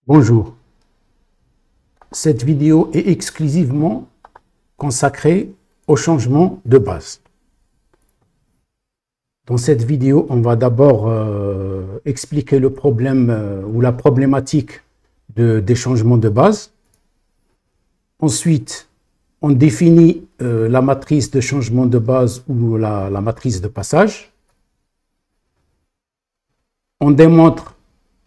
Bonjour. Cette vidéo est exclusivement consacrée au changement de base. Dans cette vidéo, on va d'abord expliquer le problème ou la problématique des changements de base. Ensuite, on définit la matrice de changement de base ou la matrice de passage. On démontre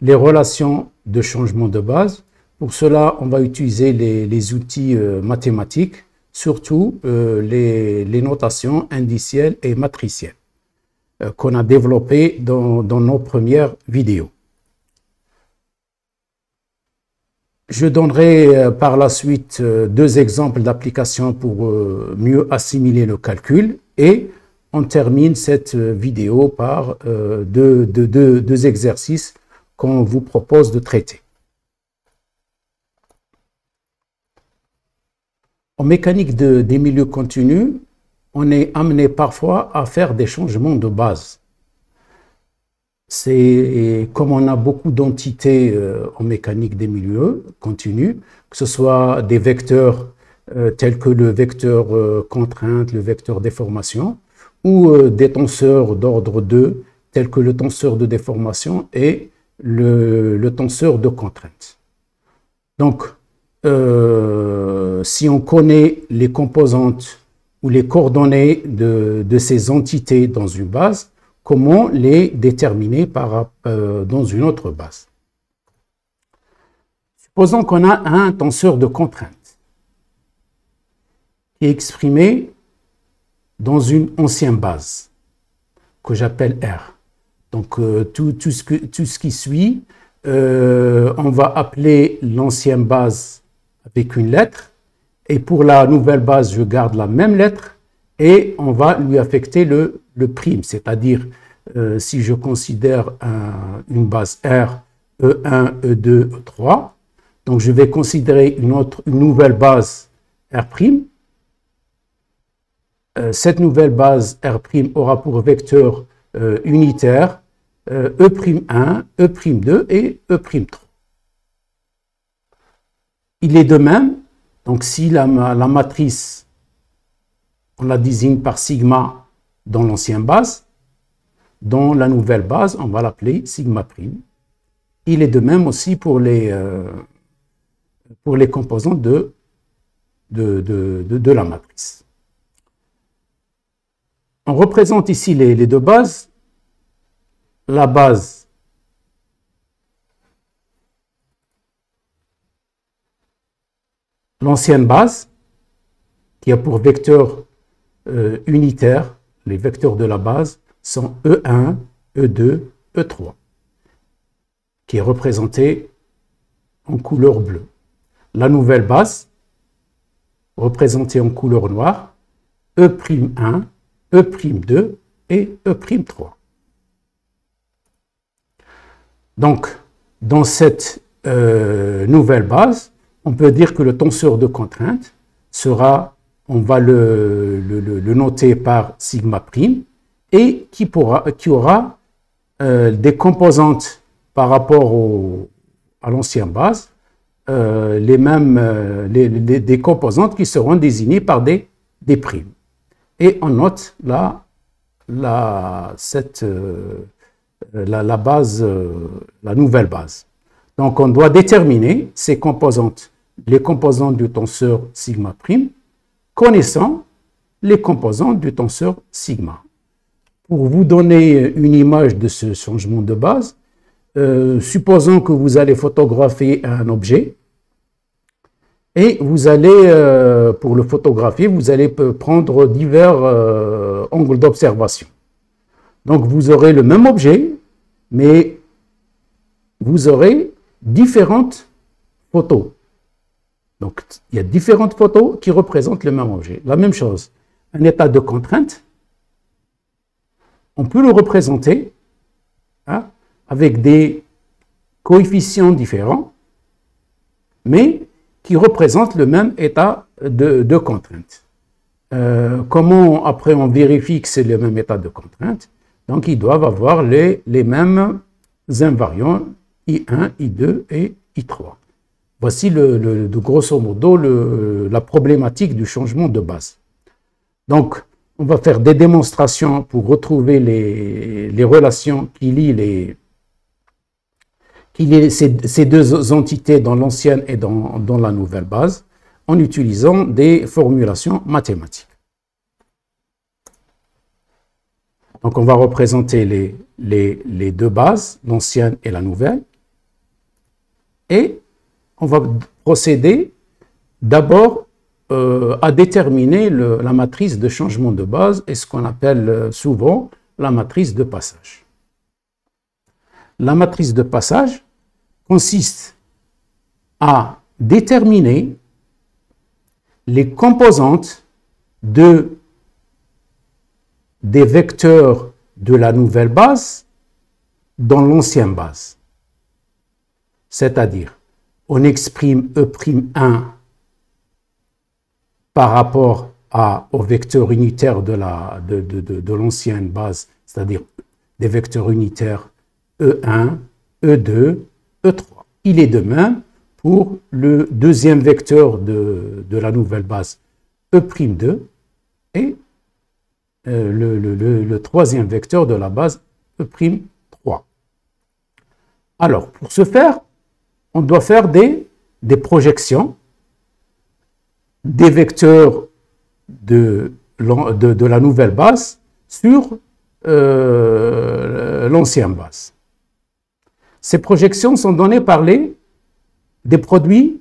les relations de changement de base. Pour cela, on va utiliser les outils mathématiques, surtout les notations indicielles et matricielles qu'on a développées dans nos premières vidéos. Je donnerai par la suite deux exemples d'application pour mieux assimiler le calcul et on termine cette vidéo par deux exercices qu'on vous propose de traiter. En mécanique des milieux continus, on est amené parfois à faire des changements de base. C'est comme on a beaucoup d'entités en mécanique des milieux continus, que ce soit des vecteurs tels que le vecteur contrainte, le vecteur déformation, ou des tenseurs d'ordre 2 tels que le tenseur de déformation et le tenseur de contrainte. Donc, si on connaît les composantes ou les coordonnées de ces entités dans une base, comment les déterminer dans une autre base? Supposons qu'on a un tenseur de contrainte qui est exprimé dans une ancienne base que j'appelle R. Donc, tout ce qui suit, on va appeler l'ancienne base avec une lettre, et pour la nouvelle base, je garde la même lettre, et on va lui affecter le prime, c'est-à-dire, si je considère une base R, E1, E2, E3, donc je vais considérer une nouvelle base R'. Cette nouvelle base R' aura pour vecteur unitaire E'1, E'2 et E'3. Il est de même, donc si la matrice, on la désigne par sigma dans l'ancienne base, dans la nouvelle base, on va l'appeler sigma'. Il est de même aussi pour les composants de la matrice. On représente ici les deux bases. La base l'ancienne base, qui a pour vecteur unitaire, les vecteurs de la base sont E1, E2, E3, qui est représenté en couleur bleue. La nouvelle base, représentée en couleur noire, E'1, E'2 et E'3. Donc, dans cette nouvelle base, on peut dire que le tenseur de contrainte sera, on va le noter par sigma', et qui aura des composantes par rapport à l'ancienne base, des composantes qui seront désignées par des primes. Et on note là la nouvelle base. Donc, on doit déterminer ces composantes, les composantes du tenseur sigma', connaissant les composantes du tenseur sigma. Pour vous donner une image de ce changement de base, supposons que vous allez photographier un objet et vous allez, pour le photographier, vous allez prendre divers angles d'observation. Donc, vous aurez le même objet, mais vous aurez différentes photos. Donc, il y a différentes photos qui représentent le même objet. La même chose, un état de contrainte, on peut le représenter avec des coefficients différents, mais qui représentent le même état de contrainte. Comment après on vérifie que c'est le même état de contrainte? Donc, ils doivent avoir les mêmes invariants I1, I2 et I3. Voici de grosso modo la problématique du changement de base. Donc, on va faire des démonstrations pour retrouver les relations qui lient ces deux entités dans l'ancienne et dans la nouvelle base en utilisant des formulations mathématiques. Donc, on va représenter les deux bases, l'ancienne et la nouvelle. Et on va procéder d'abord à déterminer la matrice de changement de base et ce qu'on appelle souvent la matrice de passage. La matrice de passage consiste à déterminer les composantes des vecteurs de la nouvelle base dans l'ancienne base. C'est-à-dire, on exprime E'1 par rapport au vecteur unitaire de l'ancienne base, c'est-à-dire des vecteurs unitaires E1, E2, E3. Il est de même pour le deuxième vecteur de la nouvelle base E'2 et le troisième vecteur de la base E'3. Alors, pour ce faire, on doit faire des projections des vecteurs de la nouvelle base sur l'ancienne base. Ces projections sont données par des produits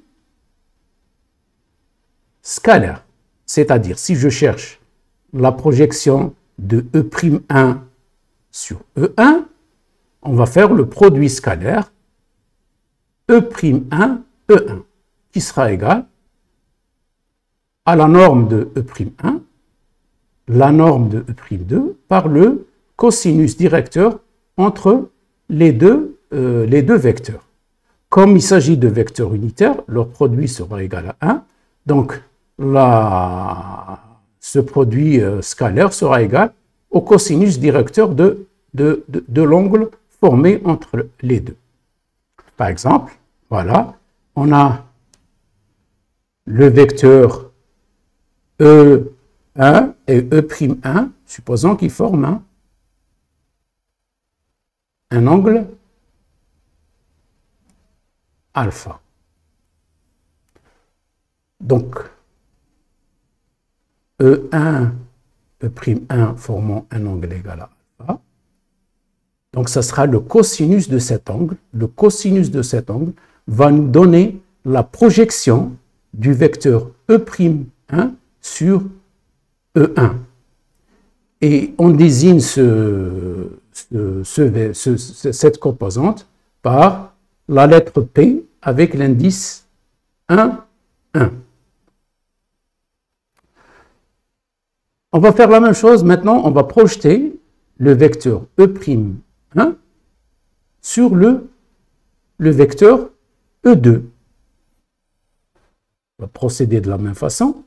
scalaires. C'est-à-dire, si je cherche la projection de E'1 sur E1, on va faire le produit scalaire E'1, E1, qui sera égal à la norme de E'1, la norme de E'2 par le cosinus directeur entre les deux vecteurs. Comme il s'agit de vecteurs unitaires, leur produit sera égal à 1. Donc, ce produit scalaire sera égal au cosinus directeur de l'angle formé entre les deux. Par exemple, voilà, on a le vecteur E1 et E'1, supposons qu'ils forment un angle alpha. Donc, E1, E'1 formant un angle égal à alpha. Donc, ça sera le cosinus de cet angle. Le cosinus de cet angle va nous donner la projection du vecteur E'1 sur E1. Et on désigne cette composante par la lettre P avec l'indice 1, 1. On va faire la même chose. Maintenant, on va projeter le vecteur E'1 sur le vecteur E2. On va procéder de la même façon.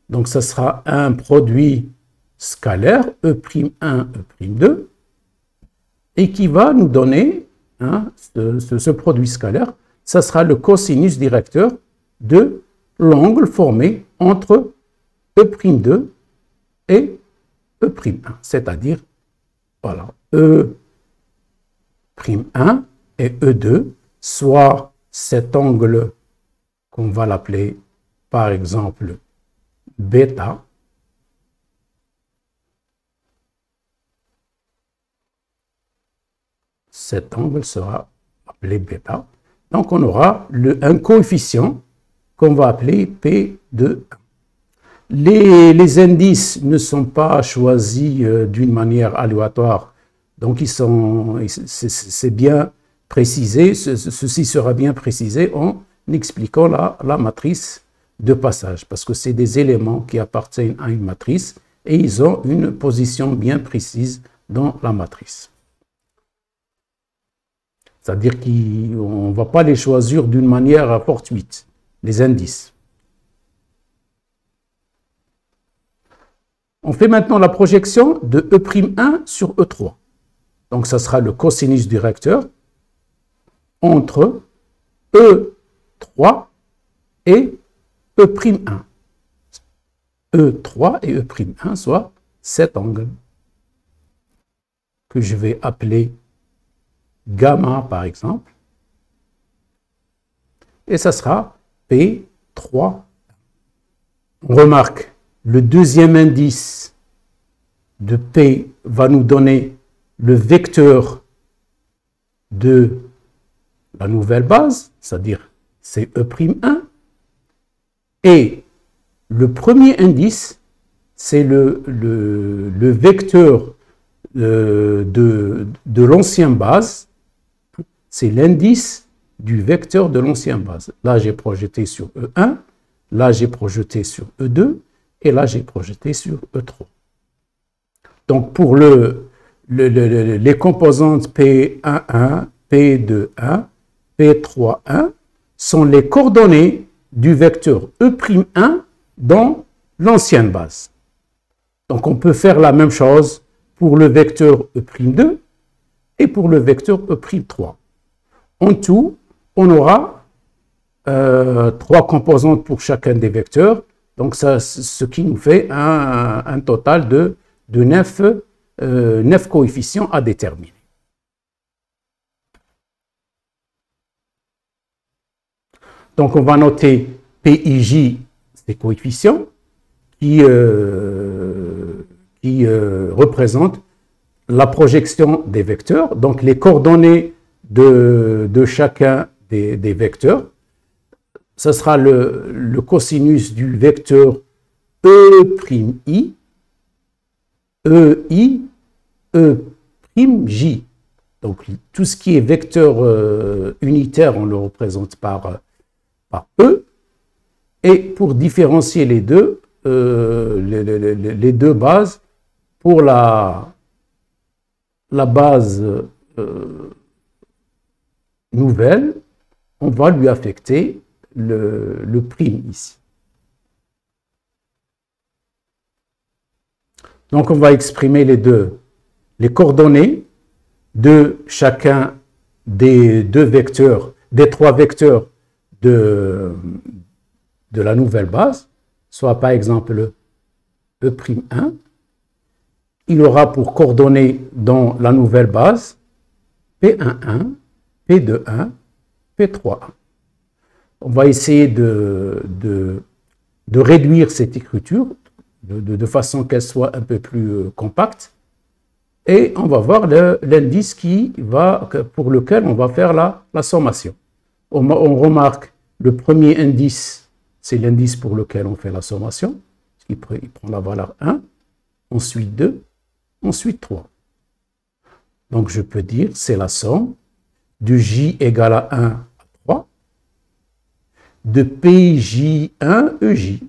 Donc, ça sera un produit scalaire E'1, E'2 et qui va nous donner ce produit scalaire. Ça sera le cosinus directeur de l'angle formé entre E'2 et E'1, c'est-à-dire, voilà, E'1 et E2, soit cet angle qu'on va l'appeler, par exemple, bêta, cet angle sera appelé bêta. Donc, on aura un coefficient qu'on va appeler P de 1. Les indices ne sont pas choisis d'une manière aléatoire, donc c'est bien précisé, ceci sera bien précisé en expliquant la matrice de passage, parce que c'est des éléments qui appartiennent à une matrice et ils ont une position bien précise dans la matrice. C'est-à-dire qu'on ne va pas les choisir d'une manière fortuite, les indices. On fait maintenant la projection de E'1 sur E3. Donc, ça sera le cosinus directeur entre E'1 E3 et E'1. E3 et E'1, soit cet angle que je vais appeler gamma par exemple. Et ça sera P3. On remarque, le deuxième indice de P va nous donner le vecteur de la nouvelle base, c'est-à-dire c'est E'1. Et le premier indice, c'est le vecteur de l'ancienne base, c'est l'indice du vecteur de l'ancienne base. Là, j'ai projeté sur E1, là, j'ai projeté sur E2, et là, j'ai projeté sur E3. Donc, pour les composantes P11, P21, P31 sont les coordonnées du vecteur E'1 dans l'ancienne base. Donc, on peut faire la même chose pour le vecteur E'2 et pour le vecteur E'3. En tout, on aura 3 composantes pour chacun des vecteurs, donc ça, ce qui nous fait un total de 9 coefficients à déterminer. Donc, on va noter PIJ, ces coefficients, qui représentent la projection des vecteurs, donc les coordonnées de chacun des vecteurs. Ce sera le cosinus du vecteur E', EI, E', Donc, tout ce qui est vecteur unitaire, on le représente par E. Et pour différencier les deux bases, pour la base nouvelle, on va lui affecter le prime ici. Donc, on va exprimer les coordonnées de chacun des 3 vecteurs de la nouvelle base, soit par exemple E'1. Il aura pour coordonnées dans la nouvelle base P11, P21, P31. On va essayer de réduire cette écriture de façon qu'elle soit un peu plus compacte. Et on va voir l'indice pour lequel on va faire la sommation. On remarque le premier indice, c'est l'indice pour lequel on fait la sommation. Il prend la valeur 1, ensuite 2, ensuite 3. Donc je peux dire c'est la somme de J égale à 1 à 3, de PJ1 EJ.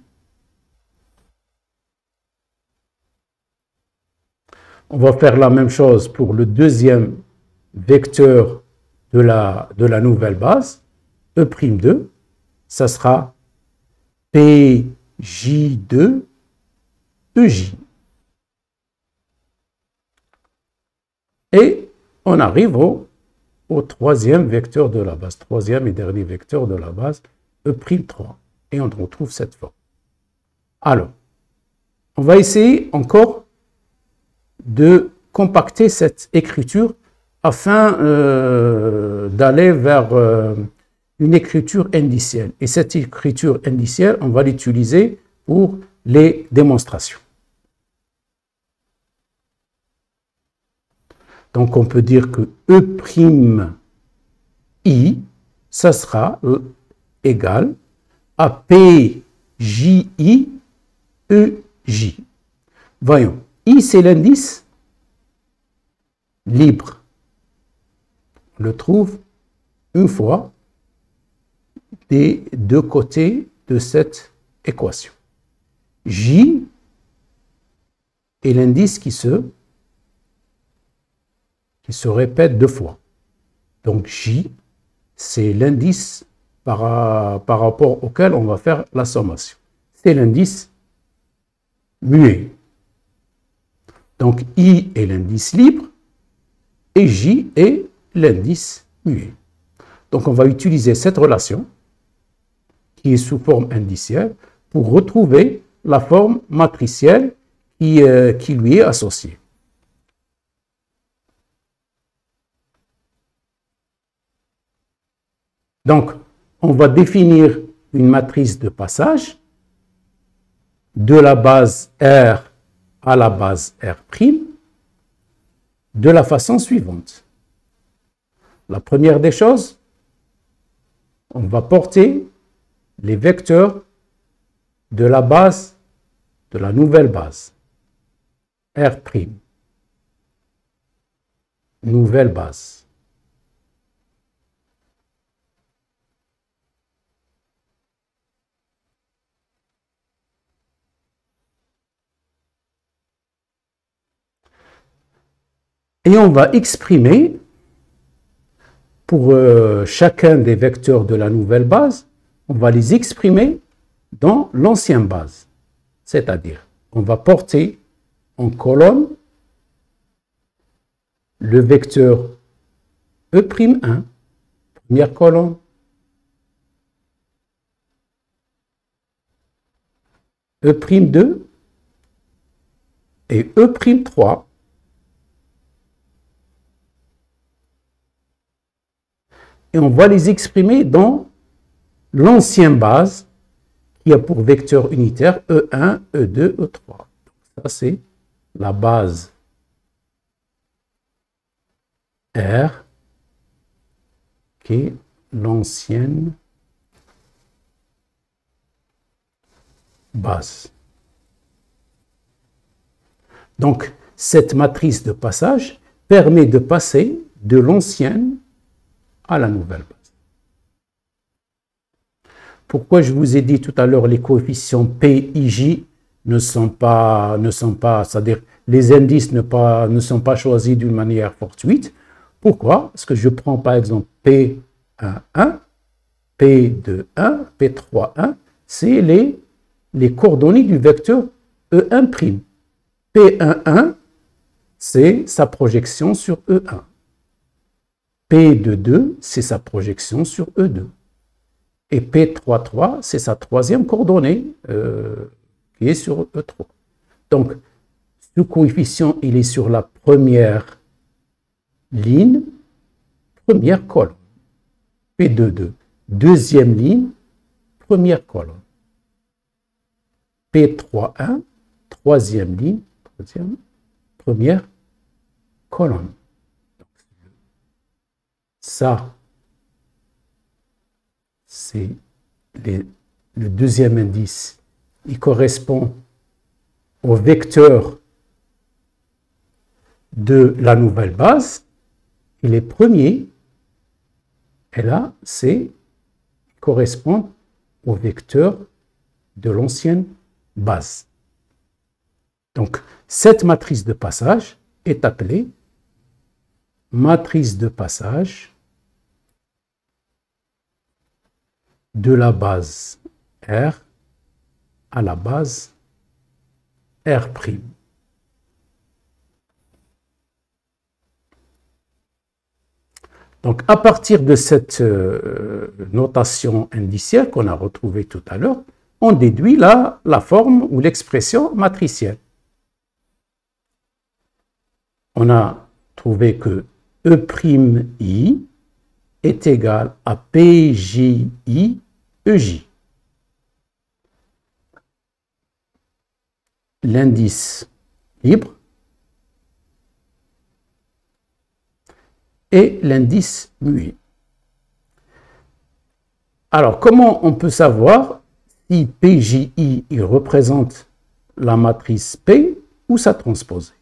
On va faire la même chose pour le deuxième vecteur de la nouvelle base, E'2. Ça sera PJ2 EJ. Et on arrive au troisième vecteur de la base, troisième et dernier vecteur de la base, E'3. Et on retrouve cette forme. Alors, on va essayer encore de compacter cette écriture afin d'aller vers une écriture indicielle. Et cette écriture indicielle, on va l'utiliser pour les démonstrations. Donc, on peut dire que E', ça sera égal à PJI EJ. Voyons, I, c'est l'indice libre. On le trouve une fois des deux côtés de cette équation. J est l'indice qui se répète 2 fois. Donc J, c'est l'indice par rapport auquel on va faire la sommation. C'est l'indice muet. Donc I est l'indice libre et J est l'indice muet. Donc on va utiliser cette relation qui est sous forme indicielle pour retrouver la forme matricielle qui lui est associée. Donc, on va définir une matrice de passage de la base R à la base R' de la façon suivante. La première des choses, on va porter les vecteurs de la base, de la nouvelle base, R', nouvelle base. Et on va exprimer pour chacun des vecteurs de la nouvelle base, on va les exprimer dans l'ancienne base. C'est-à-dire, on va porter en colonne le vecteur E'1, première colonne, E'2 et E'3. Et on va les exprimer dans l'ancienne base qui a pour vecteur unitaire E1, E2, E3. Ça, c'est la base R qui est l'ancienne base. Donc, cette matrice de passage permet de passer de l'ancienne à la nouvelle base. Pourquoi je vous ai dit tout à l'heure les coefficients P, I, J ne sont pas, c'est-à-dire les indices ne sont pas choisis d'une manière fortuite. Pourquoi? Parce que je prends par exemple P11, P21, P31, c'est les coordonnées du vecteur E1'. P11, c'est sa projection sur E1. P22, c'est sa projection sur E2. Et P33, c'est sa troisième coordonnée qui est sur E3. Donc, ce coefficient, il est sur la première ligne, première colonne. P22, deuxième ligne, première colonne. P31, troisième ligne, première colonne. Ça, c'est le deuxième indice. Il correspond au vecteur de la nouvelle base. Et les premiers, et là, correspondent au vecteur de l'ancienne base. Donc, cette matrice de passage est appelée matrice de passage de la base R à la base R'. Donc, à partir de cette notation indicielle qu'on a retrouvée tout à l'heure, on déduit la forme ou l'expression matricielle. On a trouvé que E'(i) est égal à PJI EJ. L'indice libre et l'indice muet. Alors, comment on peut savoir si PJI il représente la matrice P ou sa transposée?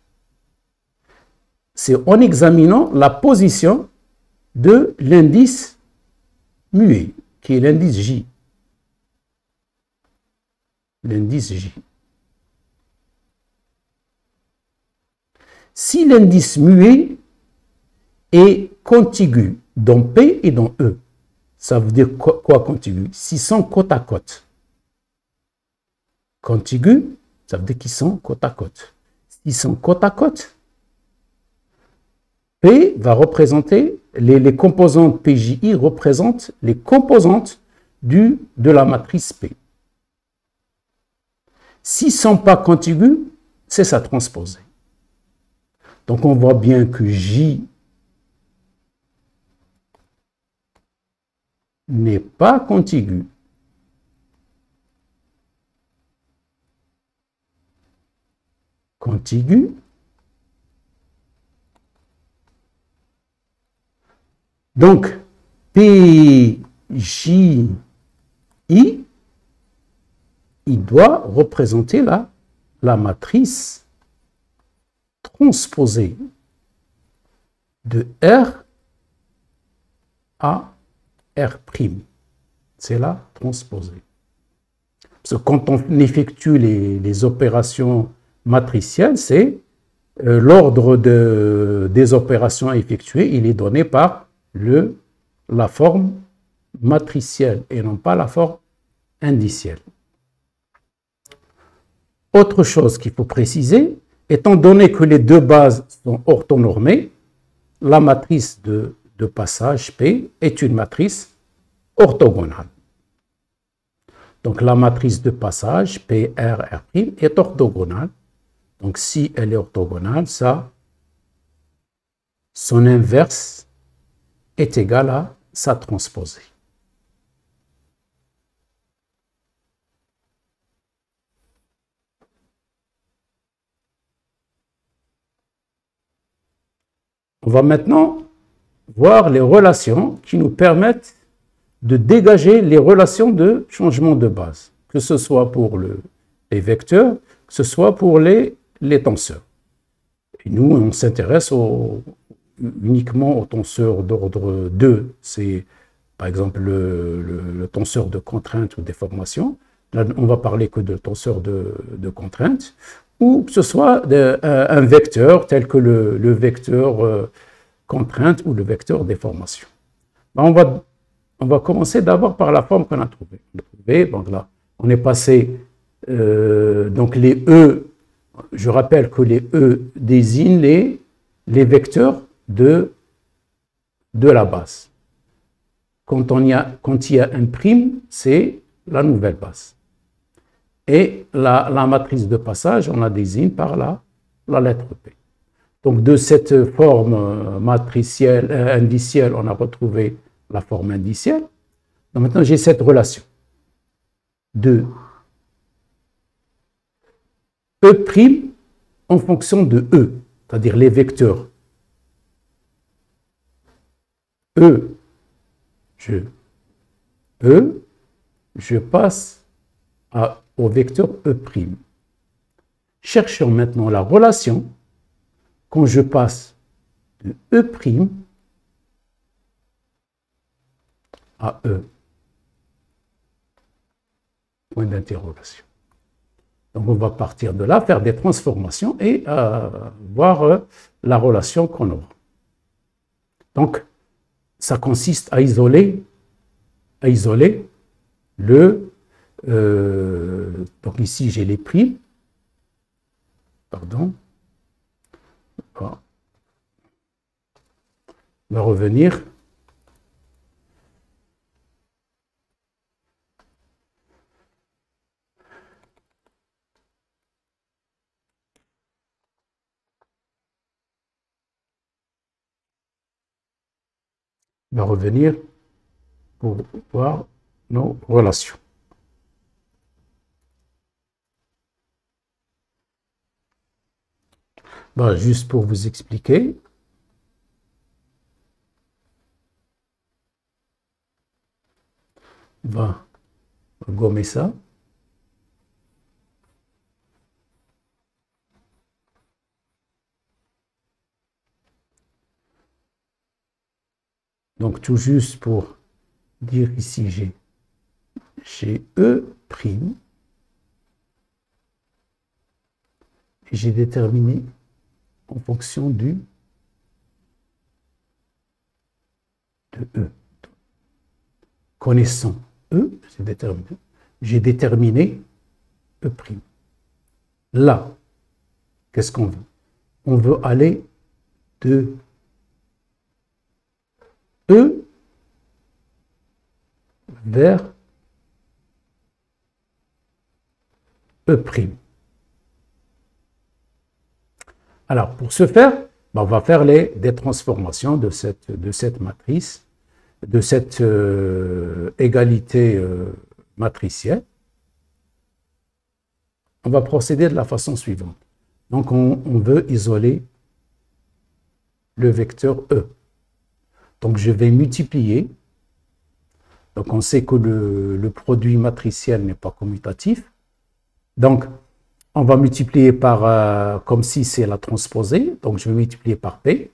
C'est en examinant la position de l'indice muet, qui est l'indice J. L'indice J. Si l'indice muet est contigu dans P et dans E, ça veut dire quoi contigu? S'ils sont côte à côte. Contigu, ça veut dire qu'ils sont côte à côte. S'ils sont côte à côte, P va représenter, les composantes PJI représentent les composantes de la matrice P. S'ils ne sont pas contigus, c'est sa transposée. Donc on voit bien que J n'est pas contigu. Contigu. Donc, PJI, il doit représenter la matrice transposée de R à R'. C'est la transposée. Parce que quand on effectue les opérations matricielles, c'est l'ordre des opérations effectuées, il est donné par la forme matricielle et non pas la forme indicielle. Autre chose qu'il faut préciser, étant donné que les deux bases sont orthonormées, la matrice de passage P est une matrice orthogonale. Donc la matrice de passage PR' est orthogonale. Donc si elle est orthogonale, son inverse est égal à sa transposée. On va maintenant voir les relations qui nous permettent de dégager les relations de changement de base, que ce soit pour les vecteurs, que ce soit pour les tenseurs. Et nous, on s'intéresse uniquement aux tenseurs d'ordre 2. C'est par exemple le tenseur de contrainte ou déformation. Là, on va parler que de tenseur de contrainte, ou que ce soit un vecteur tel que le vecteur contrainte ou le vecteur déformation. On va commencer d'abord par la forme qu'on a trouvée. Donc là, on est passé, donc les E, je rappelle que les E désignent les vecteurs de la base. Quand il y a un prime, c'est la nouvelle base. Et la matrice de passage, on la désigne par la lettre P. Donc de cette forme matricielle, indicielle, on a retrouvé la forme indicielle. Donc maintenant, j'ai cette relation de E' en fonction de E, c'est-à-dire les vecteurs E, je passe au vecteur E'. Cherchons maintenant la relation quand je passe de E' à E. Point d'interrogation. Donc on va partir de là, faire des transformations et voir la relation qu'on aura. Donc ça consiste à isoler donc ici j'ai les primes, pardon, on va revenir. On va revenir pour voir nos relations. Bon, juste pour vous expliquer. On va gommer ça. Donc tout juste pour dire ici j'ai E'. Et j'ai déterminé en fonction de E. Connaissant E, j'ai déterminé E'. Là, qu'est-ce qu'on veut? On veut aller de E vers E'. Alors, pour ce faire, on va faire des transformations de cette matrice, de cette égalité matricielle. On va procéder de la façon suivante. Donc, on veut isoler le vecteur E. Donc, je vais multiplier. Donc, on sait que le produit matriciel n'est pas commutatif. Donc, on va multiplier par, comme si c'est la transposée. Donc, je vais multiplier par P.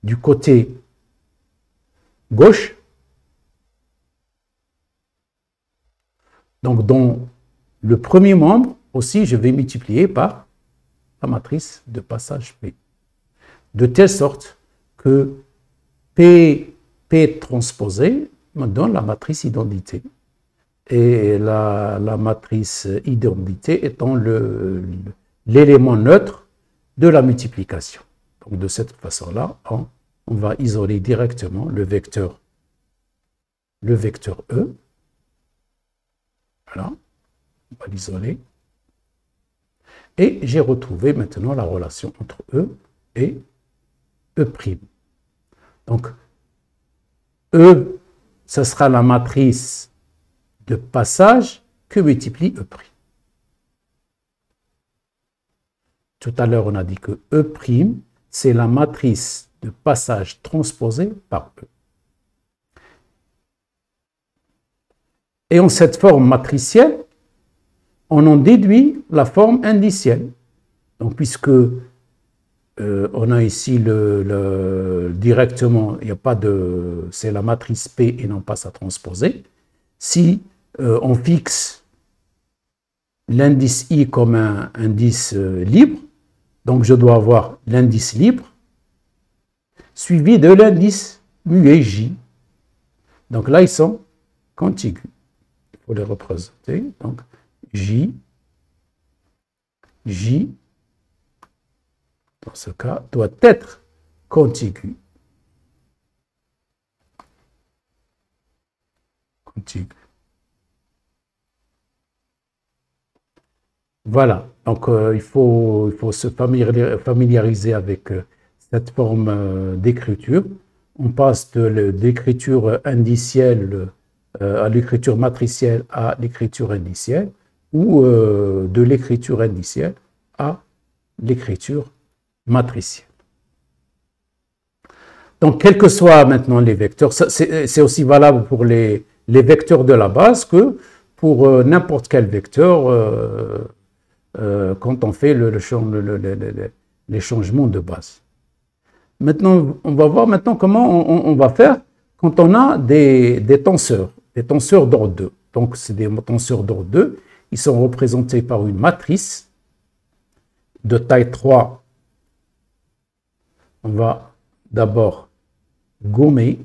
Du côté gauche. Donc, dans le premier membre, aussi, je vais multiplier par la matrice de passage P. De telle sorte que P transposé me donne la matrice identité. Et la matrice identité étant l'élément neutre de la multiplication. Donc, de cette façon-là, on va isoler directement le vecteur E. Voilà, on va l'isoler. Et j'ai retrouvé maintenant la relation entre E et E'. Donc, E, ce sera la matrice de passage que multiplie E'. Tout à l'heure, on a dit que E', c'est la matrice de passage transposée par E. Et en cette forme matricielle, on en déduit la forme indicielle. Donc, puisque on a ici directement, il n'y a pas de... c'est la matrice P et non pas sa transposée. Si on fixe l'indice I comme un indice libre, donc je dois avoir l'indice libre suivi de l'indice muet J. Donc là, ils sont contigus. Il faut les représenter. Donc J, dans ce cas, doit être contigu. Voilà, donc il faut se familiariser avec cette forme d'écriture. On passe de l'écriture indicielle à l'écriture matricielle à l'écriture indicielle, ou de l'écriture indicielle à l'écriture matricielle. Donc, quels que soient maintenant les vecteurs, c'est aussi valable pour les vecteurs de la base que pour n'importe quel vecteur quand on fait les changements de base. Maintenant, on va voir maintenant comment on va faire quand on a des tenseurs d'ordre 2. Donc, c'est des tenseurs d'ordre 2. Ils sont représentés par une matrice de taille 3. On va d'abord gommer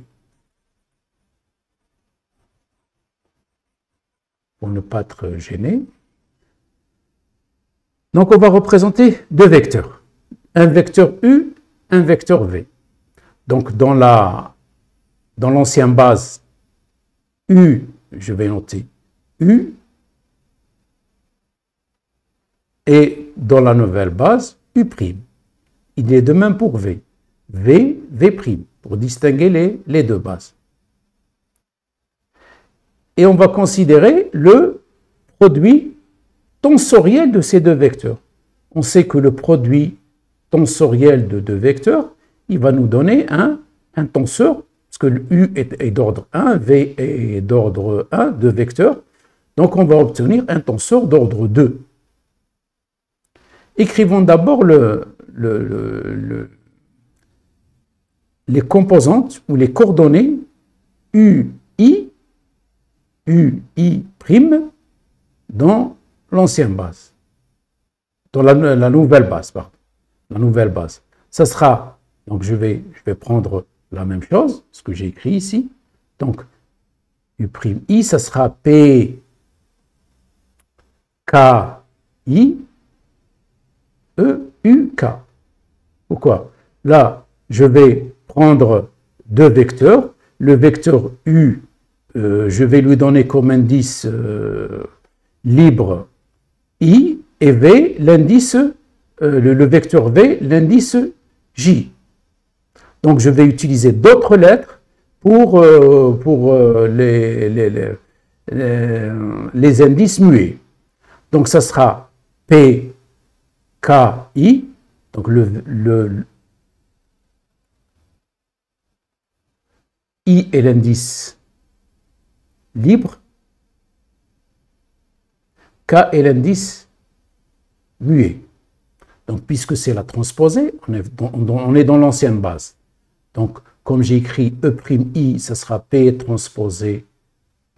pour ne pas être gêné. Donc, on va représenter deux vecteurs. Un vecteur U, un vecteur V. Donc, dans l'ancienne base U, je vais noter U. Et dans la nouvelle base, U'. Il est de même pour V. V', pour distinguer les deux bases. Et on va considérer le produit tensoriel de ces deux vecteurs. On sait que le produit tensoriel de deux vecteurs, il va nous donner un tenseur, parce que le U est d'ordre 1, V est d'ordre 1, deux vecteurs. Donc on va obtenir un tenseur d'ordre 2. Écrivons d'abord les composantes ou les coordonnées UI dans l'ancienne base, dans la nouvelle base, pardon. La nouvelle base. Ça sera, donc je vais prendre la même chose, ce que j'ai écrit ici. Donc, U'I, ça sera P, K, I, E, U, K. Pourquoi? Là, je vais prendre deux vecteurs. Le vecteur U, je vais lui donner comme indice libre I et V, l'indice, le vecteur V, l'indice J. Donc, je vais utiliser d'autres lettres pour les indices muets. Donc, ça sera P, K, I. Donc, I est l'indice libre. K est l'indice muet. Donc, puisque c'est la transposée, on est dans l'ancienne base. Donc, comme j'ai écrit E', ça sera P transposé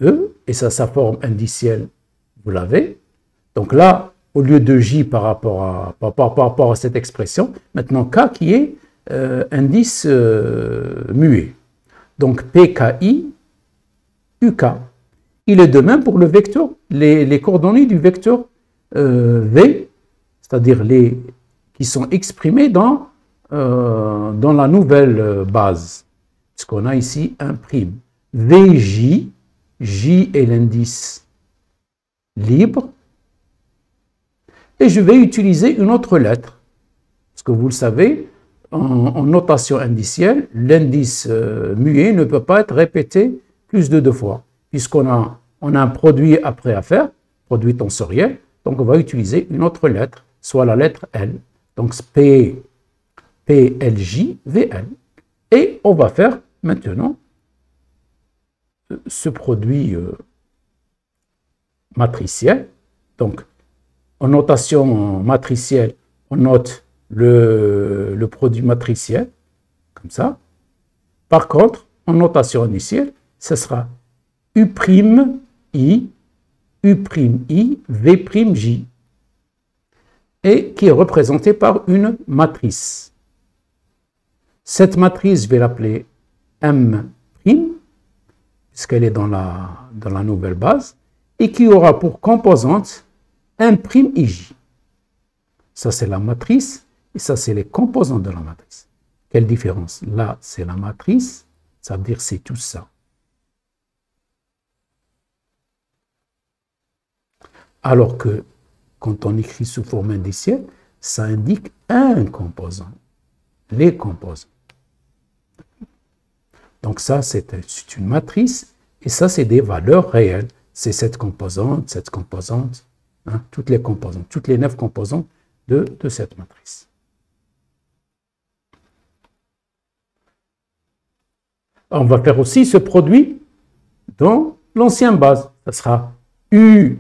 E, et ça, sa forme indicielle, vous l'avez. Donc là, au lieu de J par rapport à cette expression, maintenant K qui est indice muet. Donc PKI, UK. Il est de même pour le vecteur, les coordonnées du vecteur V, c'est-à-dire les qui sont exprimées dans la nouvelle base. Puisqu'on a ici un prime. VJ, J est l'indice libre. Et je vais utiliser une autre lettre. Parce que vous le savez, en notation indicielle, l'indice muet ne peut pas être répété plus de 2 fois. Puisqu'on a un produit après à faire, produit tensoriel, donc on va utiliser une autre lettre, soit la lettre L. Donc P, PLJ, VL. Et on va faire maintenant ce produit matriciel. Donc, en notation matricielle, on note le produit matriciel, comme ça. Par contre, en notation indicielle, ce sera U'I, U'I, V'J, et qui est représentée par une matrice. Cette matrice, je vais l'appeler M', puisqu'elle est dans la nouvelle base, et qui aura pour composante M'Ij. Ça, c'est la matrice, et ça, c'est les composants de la matrice. Quelle différence? Là, c'est la matrice, ça veut dire c'est tout ça. Alors que, quand on écrit sous forme indicielle, ça indique un composant, les composants. Donc ça, c'est une matrice, et ça, c'est des valeurs réelles. C'est cette composante, hein, toutes les composantes, toutes les 9 composantes de cette matrice. On va faire aussi ce produit dans l'ancienne base. Ça sera U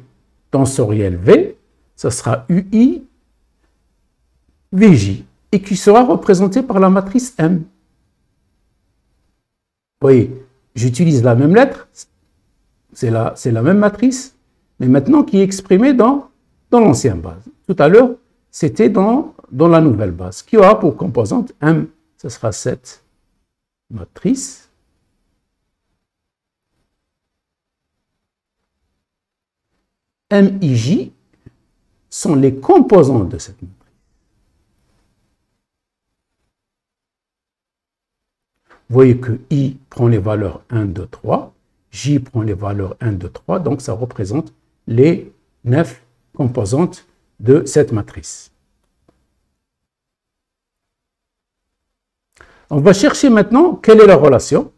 tensoriel V, ça sera UI VJ, et qui sera représenté par la matrice M. Vous voyez, j'utilise la même lettre, c'est la même matrice, mais maintenant qui est exprimée dans l'ancienne base. Tout à l'heure, c'était dans la nouvelle base, qui aura pour composante M. Ce sera cette matrice. MIJ sont les composants de cette matrice. Vous voyez que I prend les valeurs 1, 2, 3, J prend les valeurs 1, 2, 3, donc ça représente les 9 composantes de cette matrice. On va chercher maintenant quelle est la relation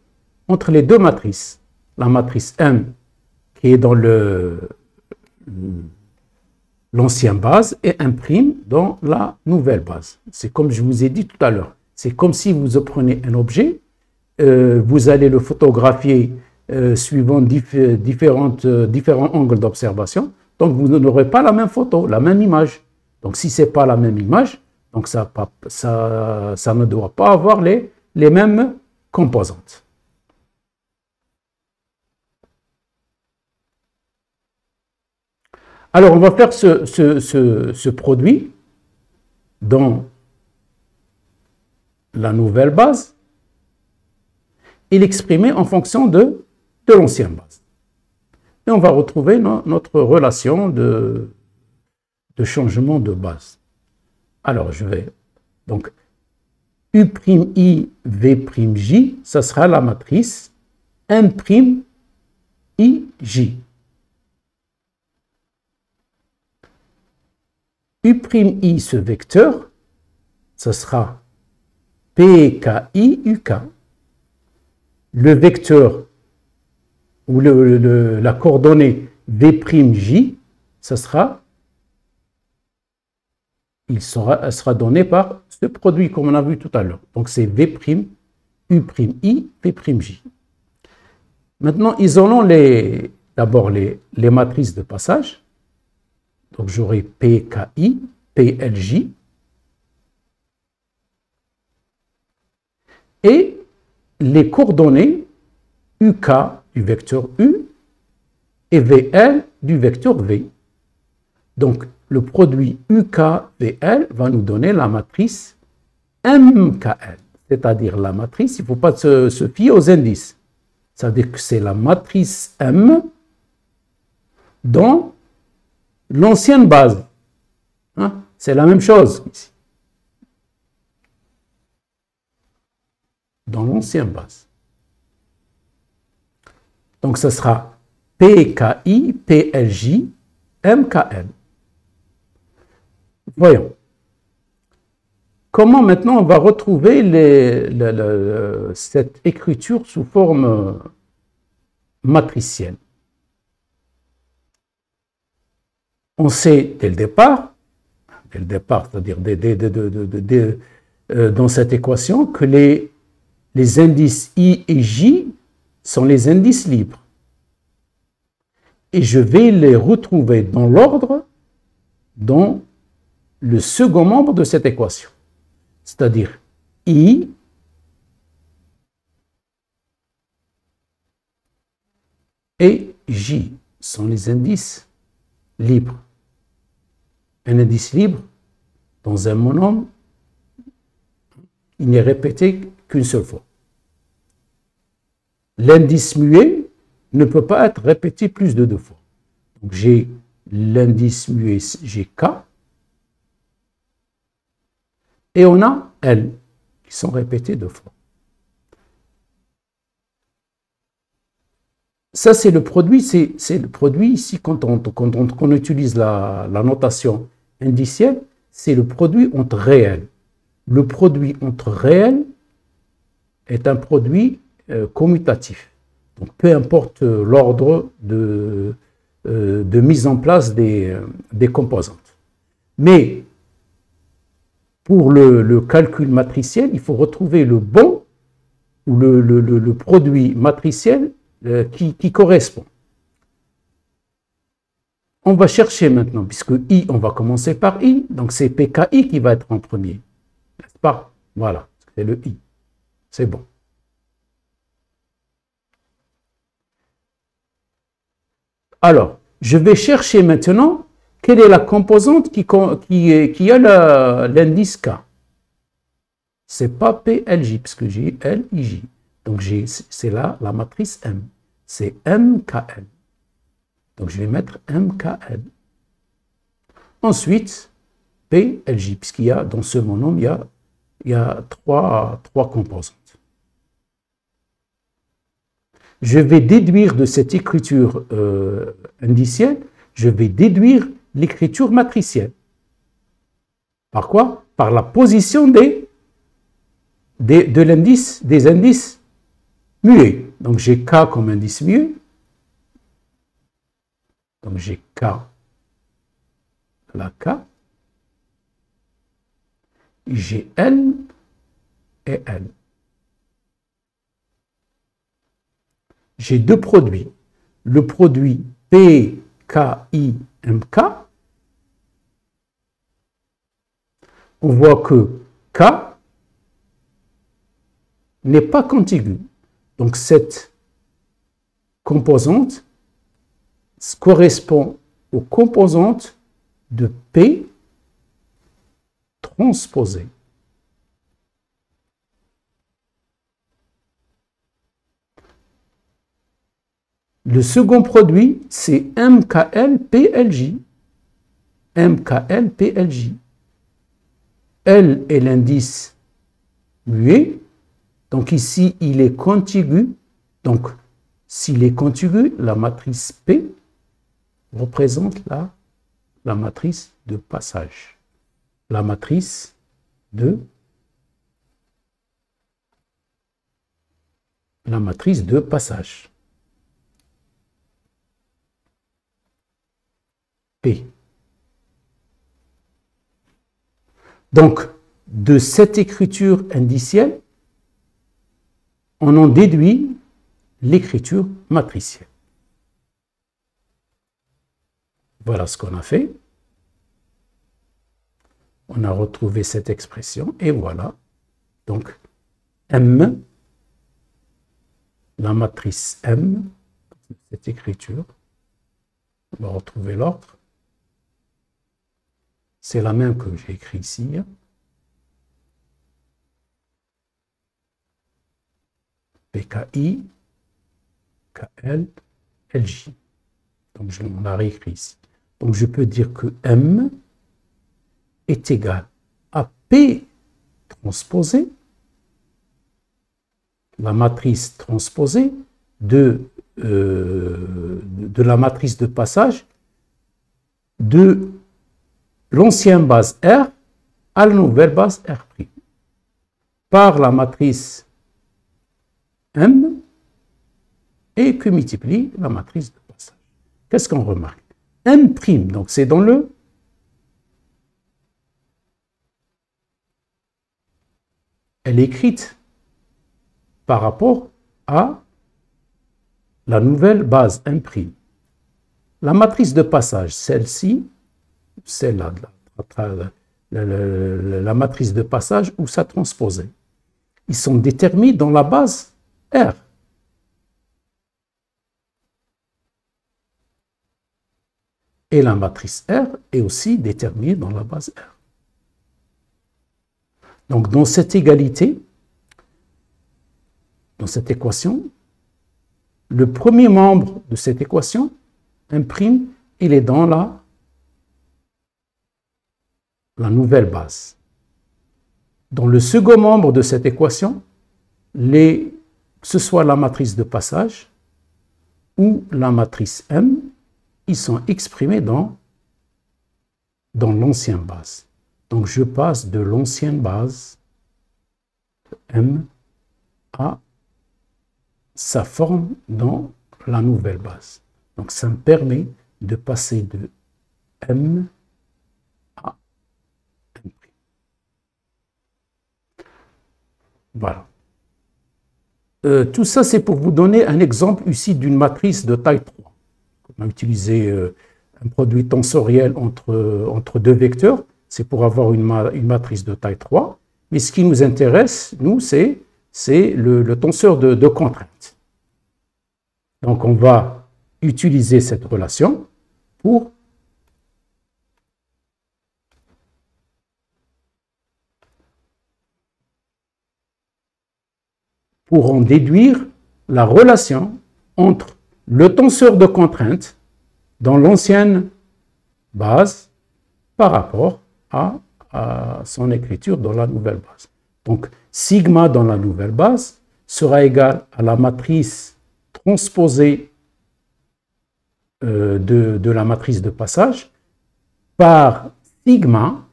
entre les deux matrices. La matrice M qui est dans l'ancienne base et un prime dans la nouvelle base. C'est comme je vous ai dit tout à l'heure. C'est comme si vous prenez un objet, vous allez le photographier suivant différents angles d'observation. Donc, vous n'aurez pas la même photo, la même image. Donc, si ce n'est pas la même image, donc ça ne doit pas avoir les mêmes composantes. Alors, on va faire ce produit dans la nouvelle base et l'exprimer en fonction de l'ancienne base. Et on va retrouver notre relation de changement de base. Alors, je vais donc U'I V'J, ça sera la matrice M'Ij. U'I, ce vecteur, ce sera PKI UK. Le vecteur ou la coordonnée V'J, ce sera, elle sera donnée par ce produit comme on a vu tout à l'heure. Donc c'est V'U'I, V'J. Maintenant, isolons d'abord les matrices de passage. Donc j'aurai PKI, PLJ. Et les coordonnées UK du vecteur U et VL du vecteur V. Donc le produit UK-VL va nous donner la matrice MKL. C'est-à-dire la matrice, il ne faut pas se fier aux indices. C'est-à-dire que c'est la matrice M dans l'ancienne base. Hein? C'est la même chose ici. Dans l'ancienne base. Donc ce sera PKI, PLJ, MKL. Voyons. Comment maintenant on va retrouver cette écriture sous forme matricielle? On sait dès le départ, c'est-à-dire dans cette équation, que les indices I et J sont les indices libres. Et je vais les retrouver dans l'ordre dans le second membre de cette équation. C'est-à-dire I et J sont les indices libres. Un indice libre, dans un monome, il n'est répété qu'une seule fois. L'indice muet ne peut pas être répété plus de 2 fois. Donc j'ai l'indice muet, j'ai K, et on a L, qui sont répétés 2 fois. Ça, c'est le produit, c'est le produit ici, quand on utilise la notation indicielle, c'est le produit entre réels. Le produit entre réels est un produit commutatif. Donc, peu importe l'ordre de mise en place des composantes. Mais, pour le calcul matriciel, il faut retrouver le bon ou le produit matriciel qui correspond. On va chercher maintenant, puisque I, on va commencer par I, donc c'est PKI qui va être en premier. N'est-ce pas? Voilà, c'est le I. C'est bon. Alors, je vais chercher maintenant quelle est la composante qui a l'indice K. Ce n'est pas PLJ, puisque j'ai LIJ. Donc, c'est là la matrice M. C'est MKL. Donc, je vais mettre MKL. Ensuite, PLJ, puisqu'il y a, dans ce monome, il y a trois composantes. Je vais déduire de cette écriture indicielle, je vais déduire l'écriture matricielle. Par quoi? Par la position des indices muets. Donc j'ai K comme indice muet. Donc j'ai K, la K. J'ai L et L. J'ai 2 produits. Le produit PKI-MK. On voit que K n'est pas contigu. Donc cette composante correspond aux composantes de P transposées. Le second produit, c'est MKL-PLJ. MKL-PLJ. L est l'indice muet. Donc ici, il est contigu. Donc, s'il est contigu, la matrice P représente la matrice de passage. La matrice de passage. P. Donc, de cette écriture indicielle, on en déduit l'écriture matricielle. Voilà ce qu'on a fait. On a retrouvé cette expression et voilà. Donc, M, la matrice M, cette écriture, on va retrouver l'ordre. C'est la même que j'ai écrit ici. PKI, KL, LJ. Donc, on l'a réécrit ici. Donc, je peux dire que M est égal à P transposé, la matrice transposée de la matrice de passage de l'ancienne base R à la nouvelle base R', par la matrice M et que multiplie la matrice de passage. Qu'est-ce qu'on remarque? M', donc c'est dans le elle est écrite par rapport à la nouvelle base M'. La matrice de passage, celle-ci, celle-là, la matrice de passage où ça transposé. Ils sont déterminés dans la base R. Et la matrice R est aussi déterminée dans la base R. Donc, dans cette égalité, dans cette équation, le premier membre de cette équation, M', il est dans la nouvelle base. Dans le second membre de cette équation, que ce soit la matrice de passage ou la matrice M, ils sont exprimés dans l'ancienne base. Donc, je passe de l'ancienne base M à sa forme dans la nouvelle base. Donc, ça me permet de passer de M à M'. Voilà. Tout ça, c'est pour vous donner un exemple ici d'une matrice de taille 3. On a utilisé un produit tensoriel entre deux vecteurs. C'est pour avoir une matrice de taille 3. Mais ce qui nous intéresse, nous, c'est le tenseur de contraintes. Donc, on va utiliser cette relation pour en déduire la relation entre le tenseur de contraintes dans l'ancienne base par rapport à son écriture dans la nouvelle base. Donc, sigma dans la nouvelle base sera égal à la matrice transposée de la matrice de passage par sigma,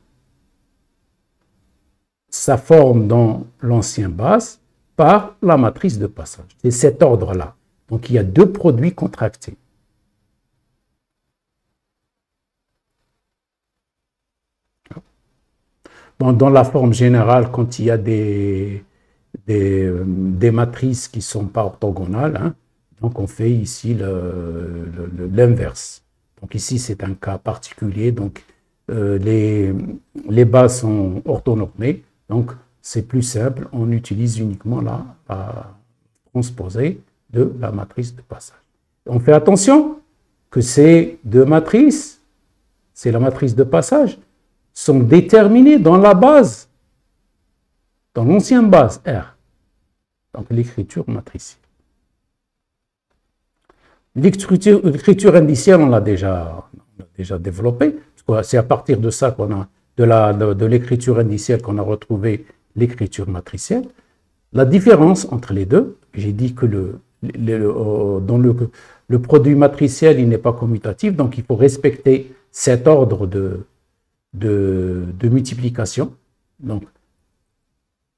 sa forme dans l'ancienne base, par la matrice de passage. C'est cet ordre-là. Donc, il y a deux produits contractés. Bon, dans la forme générale, quand il y a des matrices qui ne sont pas orthogonales, hein, donc on fait ici l'inverse. Donc ici, c'est un cas particulier. Donc, les bases sont orthonormées. Donc, c'est plus simple. On utilise uniquement la transposée de la matrice de passage. On fait attention que ces deux matrices, c'est la matrice de passage, sont déterminées dans la base, dans l'ancienne base R. Donc l'écriture matricielle. L'écriture indicielle, on l'a déjà développée. C'est à partir de ça qu'on a, de l'écriture indicielle qu'on a retrouvé l'écriture matricielle. La différence entre les deux, j'ai dit que dans le produit matriciel, il n'est pas commutatif, donc il faut respecter cet ordre de multiplication. Donc,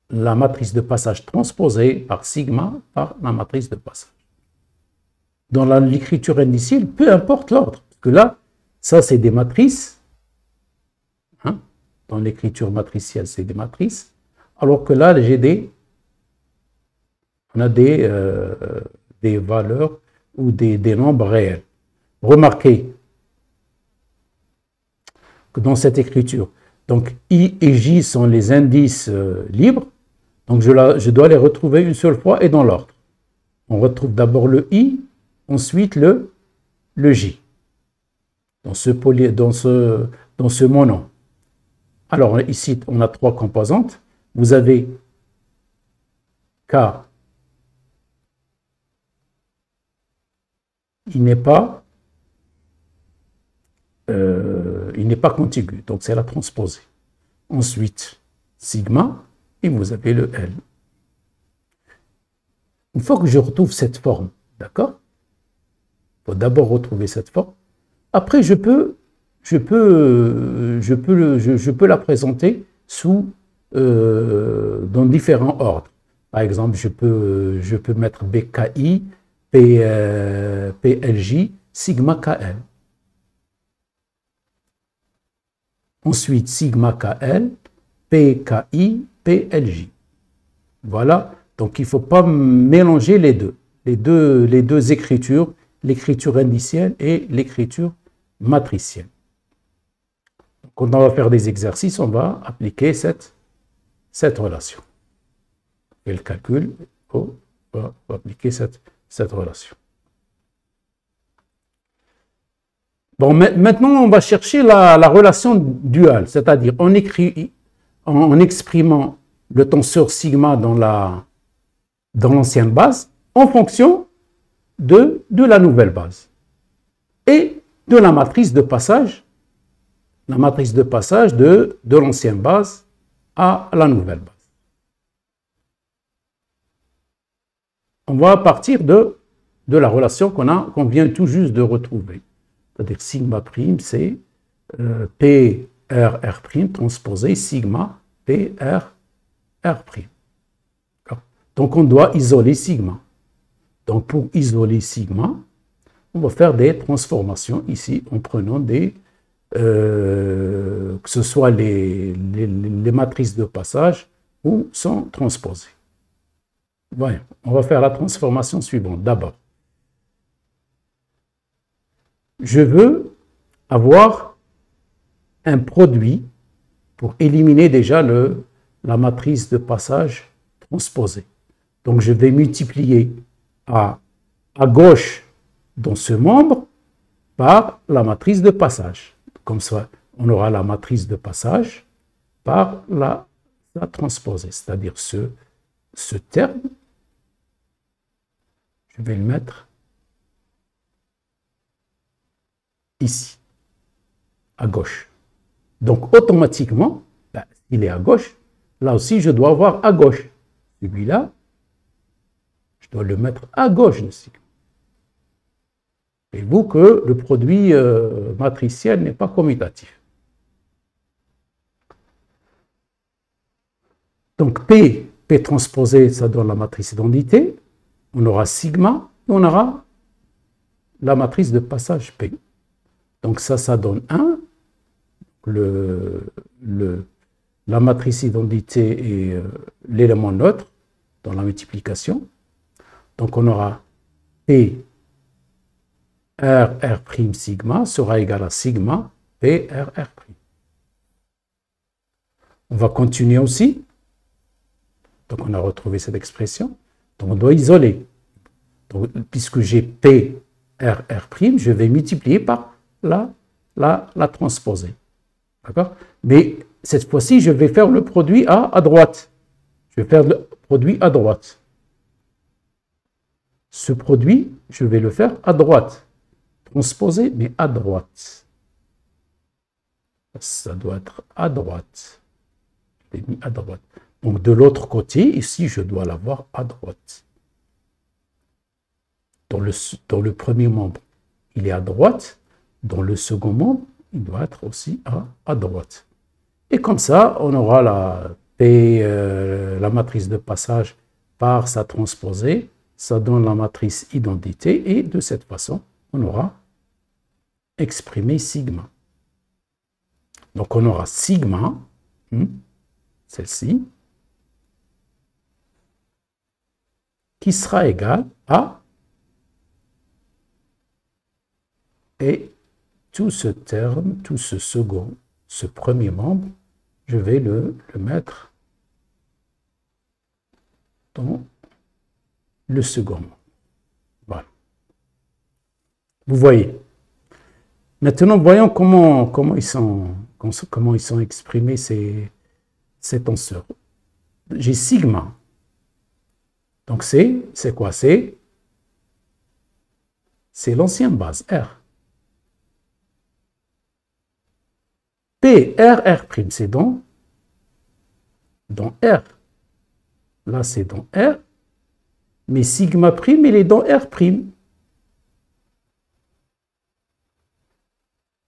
la matrice de passage transposée par sigma par la matrice de passage. Dans l'écriture indicielle, peu importe l'ordre, parce que là, ça c'est des matrices. Hein? Dans l'écriture matricielle, c'est des matrices. Alors que là, on a des valeurs ou des nombres réels. Remarquez que dans cette écriture, donc I et J sont les indices libres, donc je dois les retrouver une seule fois et dans l'ordre. On retrouve d'abord le I, ensuite le J, dans ce monon. Alors ici, on a trois composantes. Vous avez K, il n'est pas contigu, donc c'est la transposée. Ensuite, sigma, et vous avez le L. Une fois que je retrouve cette forme, d'accord? Il faut d'abord retrouver cette forme. Après, je peux la présenter dans différents ordres. Par exemple, je peux mettre BKI, PLJ, sigma KL. Ensuite, sigma KL, PKI, PLJ. Voilà. Donc, il ne faut pas mélanger les deux écritures, l'écriture indicielle et l'écriture matricielle. Quand on va faire des exercices, on va appliquer cette relation. Et le calcul, on va appliquer cette relation. Bon, maintenant, on va chercher la relation duale, c'est-à-dire en exprimant le tenseur sigma dans l'ancienne base en fonction de la nouvelle base et de la matrice de passage de l'ancienne base à la nouvelle base. On va partir de la relation qu'on vient tout juste de retrouver. C'est-à-dire sigma prime, c'est PRR prime transposé sigma PRR prime. Donc on doit isoler sigma. Donc pour isoler sigma, on va faire des transformations ici en prenant que ce soit les matrices de passage ou sont transposées. Voyons, on va faire la transformation suivante. D'abord, je veux avoir un produit pour éliminer déjà la matrice de passage transposée. Donc, je vais multiplier à gauche dans ce membre par la matrice de passage. Comme ça, on aura la matrice de passage par la transposée, c'est-à-dire ce terme, je vais le mettre ici, à gauche. Donc, automatiquement, s'il est à gauche, là aussi, je dois avoir à gauche. Celui-là, je dois le mettre à gauche de sigma. Voyez-vous que le produit matriciel n'est pas commutatif. Donc, P transposé, ça donne la matrice d'identité. On aura sigma et on aura la matrice de passage P. Donc ça donne 1. La matrice identité et l'élément neutre dans la multiplication. Donc on aura P R' sigma sera égal à sigma P R'. On va continuer aussi. Donc on a retrouvé cette expression. Donc on doit isoler. Donc, puisque j'ai P R', je vais multiplier par la transposée. D'accord? Mais cette fois-ci, je vais faire le produit à droite. Je vais faire le produit à droite. Ce produit, je vais le faire à droite. Transposé, mais à droite. Ça doit être à droite. Je l'ai mis à droite. Donc de l'autre côté, ici, je dois l'avoir à droite. Dans le premier membre, il est à droite. Dans le second membre, il doit être aussi à droite. Et comme ça, on aura la P, la matrice de passage par sa transposée. Ça donne la matrice identité. Et de cette façon, on aura exprimé sigma. Donc, on aura sigma, celle-ci, qui sera égale à, et tout ce terme, tout ce second, ce premier membre, je vais le mettre dans le second membre. Voilà. Vous voyez. Maintenant, voyons comment ils sont exprimés ces tenseurs. J'ai sigma. Donc, c'est quoi? C'est l'ancienne base, R. P, R, R', c'est dans R. Là, c'est dans R. Mais sigma prime, il est dans R'.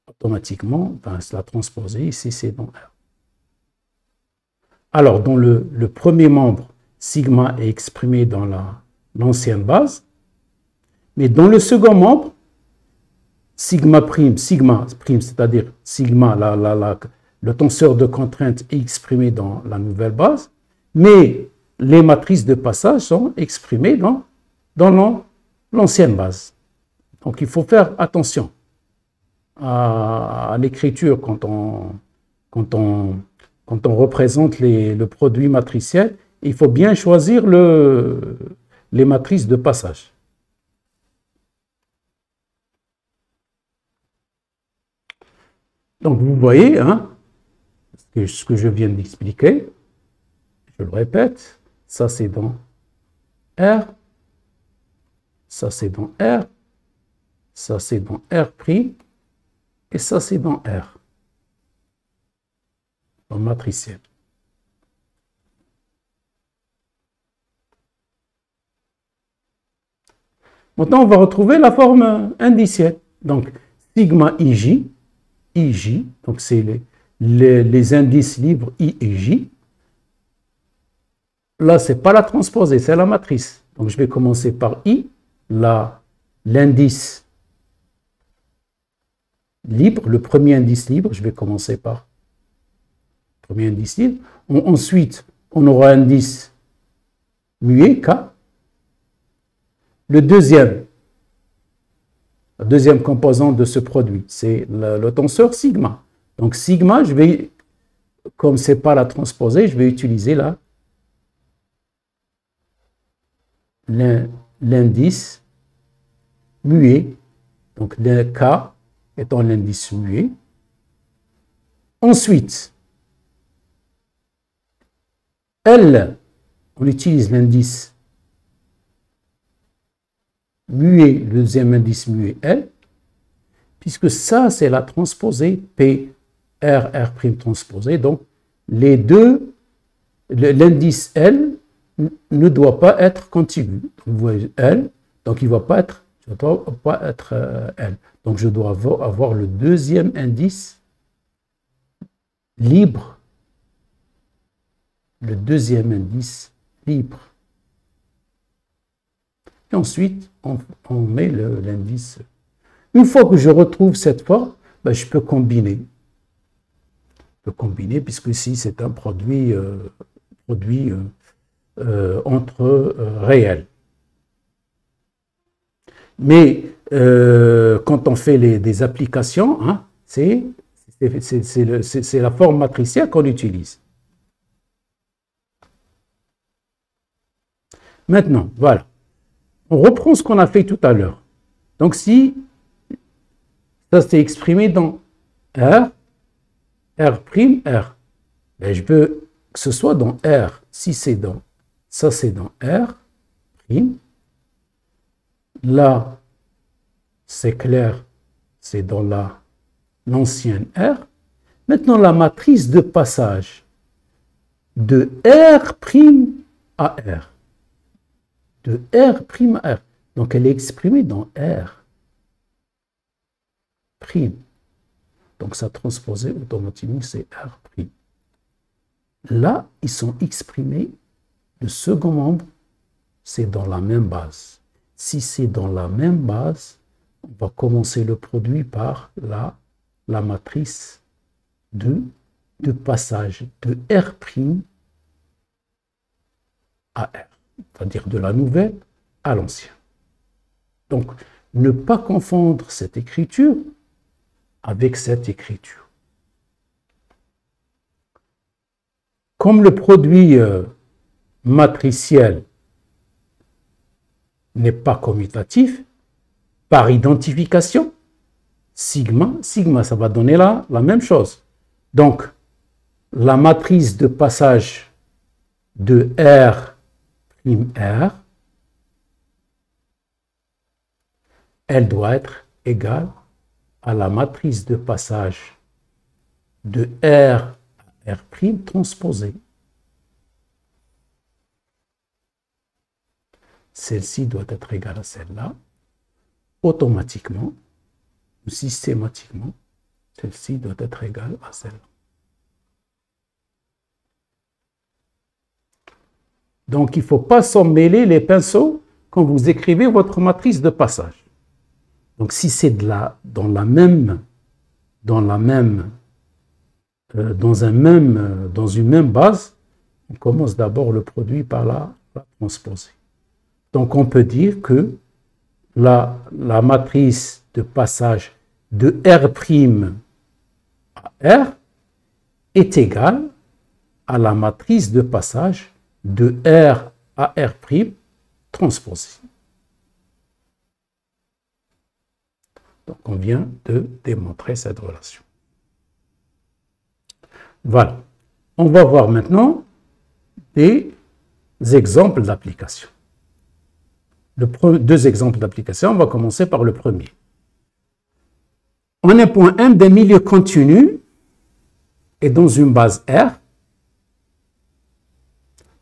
Automatiquement, la transposée ici, c'est dans R. Alors, dans le premier membre, sigma est exprimé dans l'ancienne base. Mais dans le second membre, sigma prime, c'est-à-dire sigma, le tenseur de contrainte est exprimé dans la nouvelle base, mais les matrices de passage sont exprimées dans l'ancienne base. Donc, il faut faire attention à l'écriture quand on représente le produit matriciel. Il faut bien choisir les matrices de passage. Donc, vous voyez, ce que je viens d'expliquer, je le répète, ça c'est dans R, ça c'est dans R, ça c'est dans R', et ça c'est dans R, dans matriciel. Maintenant, on va retrouver la forme indicielle. Donc, sigma ij, donc c'est les indices libres I et J. Là, ce n'est pas la transposée, c'est la matrice. Donc, je vais commencer par I. Là, l'indice libre, le premier indice libre, je vais commencer par le premier indice libre. Ensuite, on aura un indice muet, K. La deuxième composante de ce produit, c'est le tenseur sigma. Donc, sigma, comme ce n'est pas la transposée, je vais utiliser là l'indice muet. Donc, le K étant l'indice muet. Ensuite, L, on utilise l'indice muet, le deuxième indice muet L, puisque ça, c'est la transposée P, R, R' transposée. Donc, les deux, l'indice L ne doit pas être contigu. Vous voyez L, donc il ne doit pas être L. Donc, je dois avoir le deuxième indice libre. Le deuxième indice libre. Et ensuite, on met l'indice. Une fois que je retrouve cette forme, je peux combiner. Je peux combiner, puisque ici, c'est un produit entre réels. Mais quand on fait des applications, c'est la forme matricielle qu'on utilise. Maintenant, voilà. On reprend ce qu'on a fait tout à l'heure. Donc, si ça s'est exprimé dans R, R', R, je veux que ce soit dans R. Si c'est dans, ça c'est dans R'. Là, c'est clair, c'est dans l'ancienne R. Maintenant, la matrice de passage de R' à R. De R' à R. Donc, elle est exprimée dans R'. Donc, ça transposé automatiquement, c'est R'. Là, ils sont exprimés. Le second membre, c'est dans la même base. Si c'est dans la même base, on va commencer le produit par la matrice de passage de R' à R, c'est-à-dire de la nouvelle à l'ancienne. Donc, ne pas confondre cette écriture avec cette écriture. Comme le produit matriciel n'est pas commutatif, par identification, sigma, ça va donner là la même chose. Donc, la matrice de passage de R', elle doit être égale à la matrice de passage de R à R' transposée. Celle-ci doit être égale à celle-là. Automatiquement, ou systématiquement, celle-ci doit être égale à celle-là. Donc, il ne faut pas s'en mêler les pinceaux quand vous écrivez votre matrice de passage. Donc, si c'est dans une même base, on commence d'abord le produit par la transposer. Donc, on peut dire que la matrice de passage de R' à R est égale à la matrice de passage de R à R' transposée. Donc, on vient de démontrer cette relation. Voilà. On va voir maintenant des exemples d'application. Deux exemples d'application. On va commencer par le premier. On a un point M d'un milieu continu et dans une base R.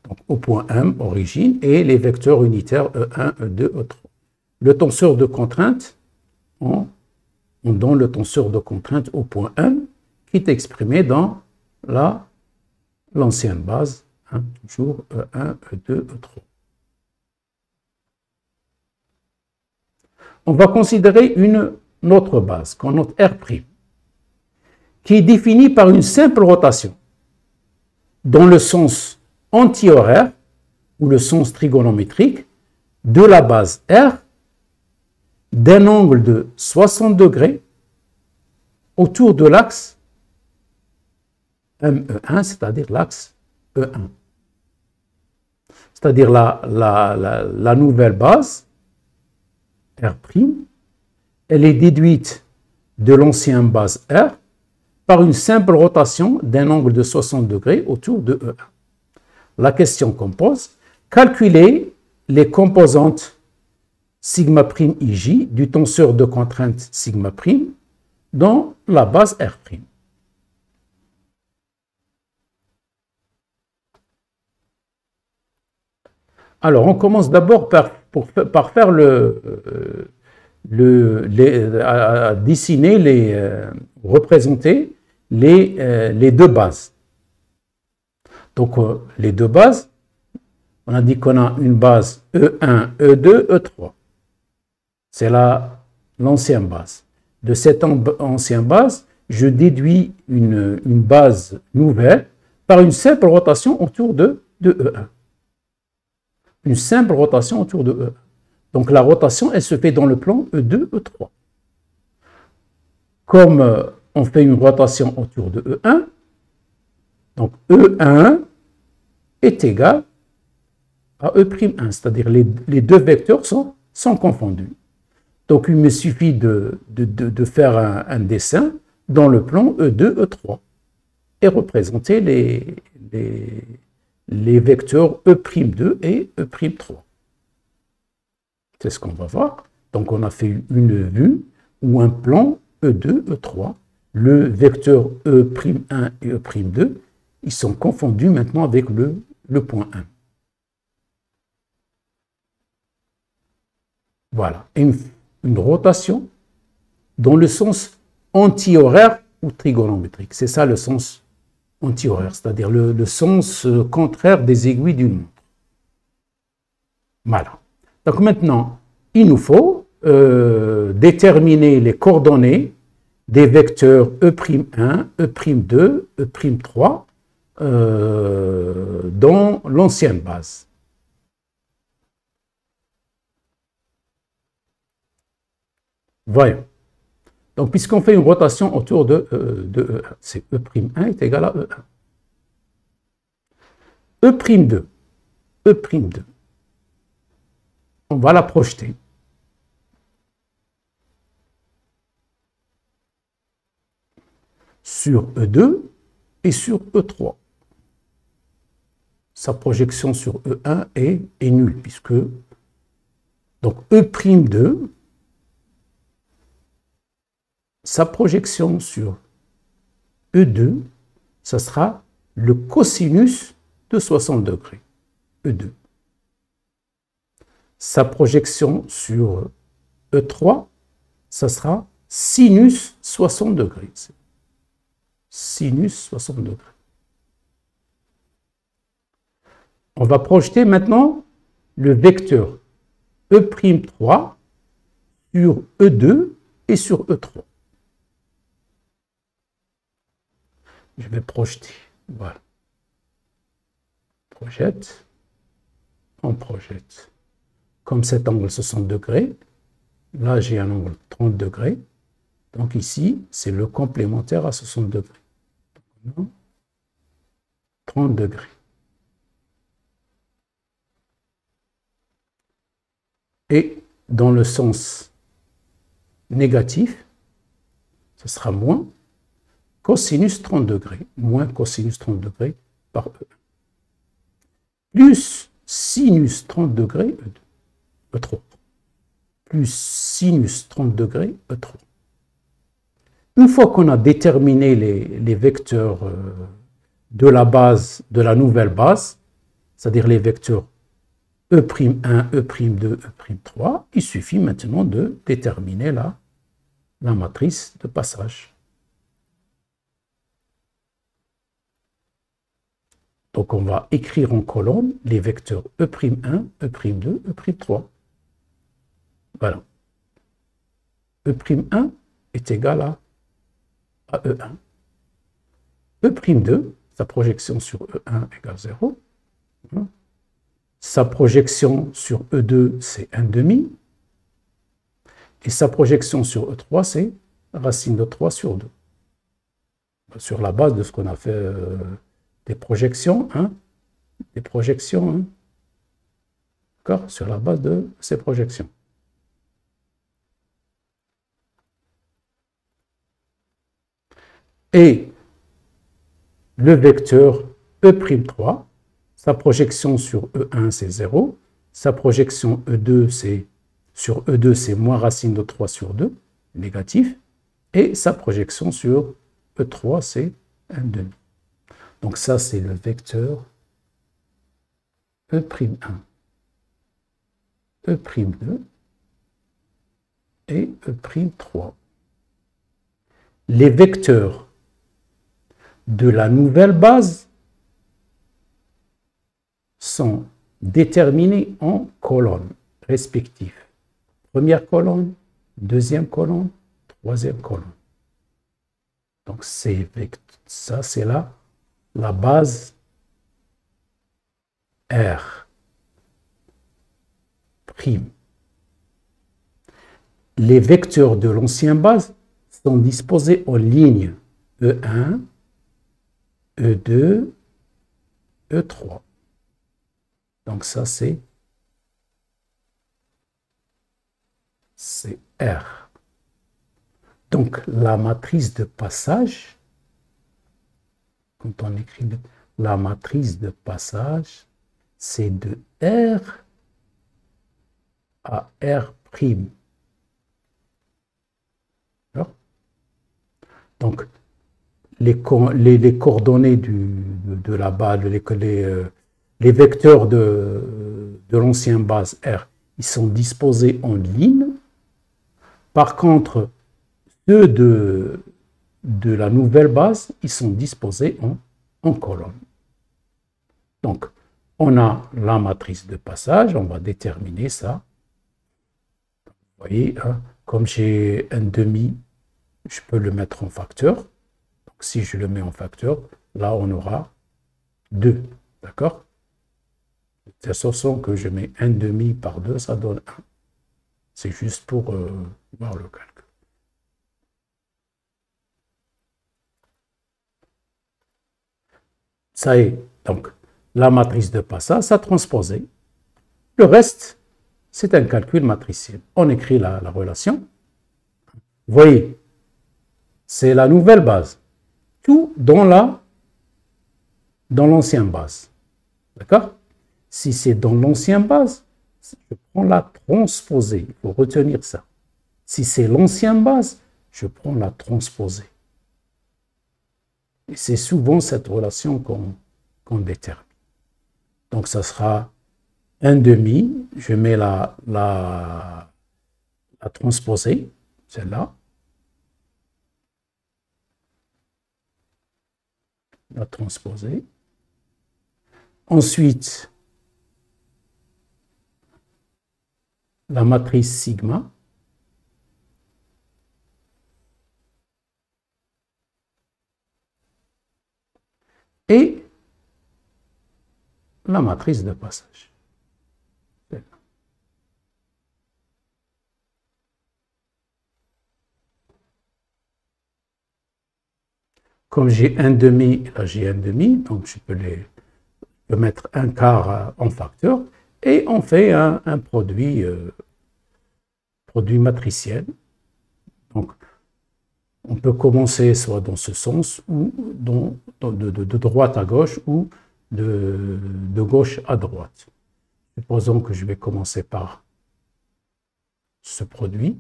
Donc, au point M, origine, et les vecteurs unitaires E1, E2, E3. Le tenseur de contrainte, on donne le tenseur de contrainte au point M, qui est exprimé dans l'ancienne base, hein, toujours E1, E2, E3. On va considérer une autre base, qu'on note R', qui est définie par une simple rotation, dans le sens anti-horaire, ou le sens trigonométrique, de la base R, d'un angle de 60 degrés autour de l'axe ME1, c'est-à-dire l'axe E1. C'est-à-dire la nouvelle base, R', elle est déduite de l'ancienne base R par une simple rotation d'un angle de 60 degrés autour de E1. La question qu'on pose, calculer les composantes sigma' ij du tenseur de contrainte sigma' dans la base R'. Alors, on commence d'abord par faire dessiner, représenter les deux bases. Donc, les deux bases, on a dit qu'on a une base E1, E2, E3. C'est l'ancienne base. De cette ancienne base, je déduis une base nouvelle par une simple rotation autour de E1. Une simple rotation autour de E1. Donc, la rotation, elle se fait dans le plan E2, E3. Comme on fait une rotation autour de E1, donc E1 est égal à E'1, c'est-à-dire les deux vecteurs sont confondus. Donc, il me suffit de faire un dessin dans le plan E2, E3 et représenter les vecteurs E'2 et E'3. C'est ce qu'on va voir. Donc, on a fait une vue ou un plan E2, E3. Le vecteur E'1 et E'2, ils sont confondus maintenant avec le point 1. Voilà. Une rotation dans le sens anti-horaire ou trigonométrique. C'est ça le sens anti-horaire, c'est-à-dire le sens contraire des aiguilles d'une montre. Voilà. Donc maintenant, il nous faut déterminer les coordonnées des vecteurs E'1, E'2, E'3 dans l'ancienne base. Voyons. Donc, puisqu'on fait une rotation autour de E1, c'est E'1 est égal à E1. E'2, E'2, on va la projeter. Sur E2 et sur E3. Sa projection sur E1 est nulle, puisque donc E'2, sa projection sur E2, ça sera le cosinus de 60 degrés, E2. Sa projection sur E3, ça sera sinus 60 degrés. Sinus 60 degrés. On va projeter maintenant le vecteur E'3 sur E2 et sur E3. Je vais projeter. Voilà. Projette. On projette. Comme cet angle 60 degrés, là j'ai un angle 30 degrés. Donc ici, c'est le complémentaire à 60 degrés. 30 degrés. Et dans le sens négatif, ce sera moins cosinus 30 degrés, moins cosinus 30 degrés par E1. Plus sinus 30 degrés, E3. Plus sinus 30 degrés, E3. Une fois qu'on a déterminé les vecteurs de la base, de la nouvelle base, c'est-à-dire les vecteurs E'1, E'2, E'3, il suffit maintenant de déterminer la matrice de passage. Donc on va écrire en colonne les vecteurs E'1, E'2, E'3. Voilà. E'1 est égal à E1. E'2, sa projection sur E1 égale 0. Sa projection sur E2, c'est 1/2. Et sa projection sur E3, c'est racine de 3 sur 2. Sur la base de ce qu'on a fait des projections. Des projections. D'accord? Sur la base de ces projections. Et le vecteur E'3, sa projection sur E1, c'est 0. Sa projection E2, sur E2, c'est moins racine de 3 sur 2, négatif. Et sa projection sur E3, c'est 1/2. Donc ça, c'est le vecteur E'1, E'2 et E'3. Les vecteurs de la nouvelle base sont déterminés en colonnes respectives. Première colonne, deuxième colonne, troisième colonne. Donc ça, c'est la base R'. Les vecteurs de l'ancienne base sont disposés en ligne E1, E2, E3. Donc ça, c'est R. Donc la matrice de passage, quand on écrit la matrice de passage, c'est de R à R'. Donc, les coordonnées de la base, les vecteurs de l'ancienne base R, ils sont disposés en ligne. Par contre, ceux de de la nouvelle base, ils sont disposés en colonnes. Donc, on a la matrice de passage, on va déterminer ça. Vous voyez, hein, comme j'ai un demi, je peux le mettre en facteur. Donc, si je le mets en facteur, là, on aura 2. D'accord? De toute façon que je mets un demi par 2, ça donne 1. C'est juste pour voir le calcul. Ça y est, donc la matrice de passage, ça a transposé. Le reste, c'est un calcul matriciel. On écrit la relation. Vous voyez, c'est la nouvelle base. Tout dans l'ancienne base. D'accord? Si c'est dans l'ancienne base, je prends la transposée. Il faut retenir ça. Si c'est l'ancienne base, je prends la transposée. Et c'est souvent cette relation qu'on détermine. Donc, ça sera un demi. Je mets la transposée, celle-là. La transposée. Ensuite, la matrice sigma. Et la matrice de passage. Comme j'ai un demi, là j'ai un demi, donc je peux mettre un quart en facteur, et on fait un produit matriciel. Donc, on peut commencer soit dans ce sens, ou de droite à gauche, ou de gauche à droite. Supposons que je vais commencer par ce produit.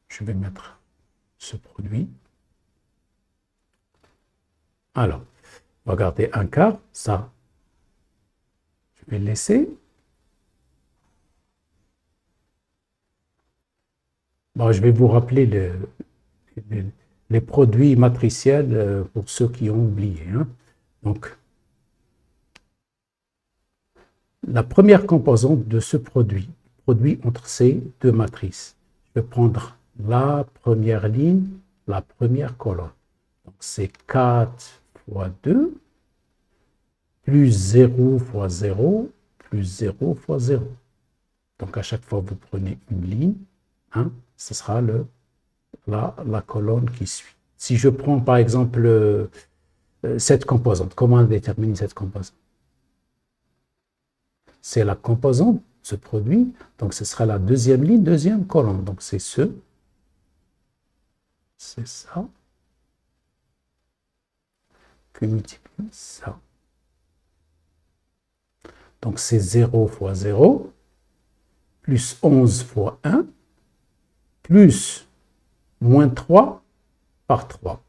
Je vais mettre ce produit. Alors, on va garder un quart, ça, je vais le laisser. Bon, je vais vous rappeler les produits matriciels pour ceux qui ont oublié. Hein. Donc, la première composante de ce produit entre ces deux matrices. Je vais prendre la première ligne, la première colonne. Donc, c'est 4 fois 2, plus 0 fois 0, plus 0 fois 0. Donc, à chaque fois, vous prenez une ligne, hein, ce sera la colonne qui suit. Si je prends, par exemple, cette composante, comment déterminer cette composante? C'est la composante, ce produit, donc ce sera la deuxième ligne, deuxième colonne. Donc, c'est ça. Que multiplie ça. Donc, c'est 0 fois 0, plus 11 fois 1, plus moins 3 par 3.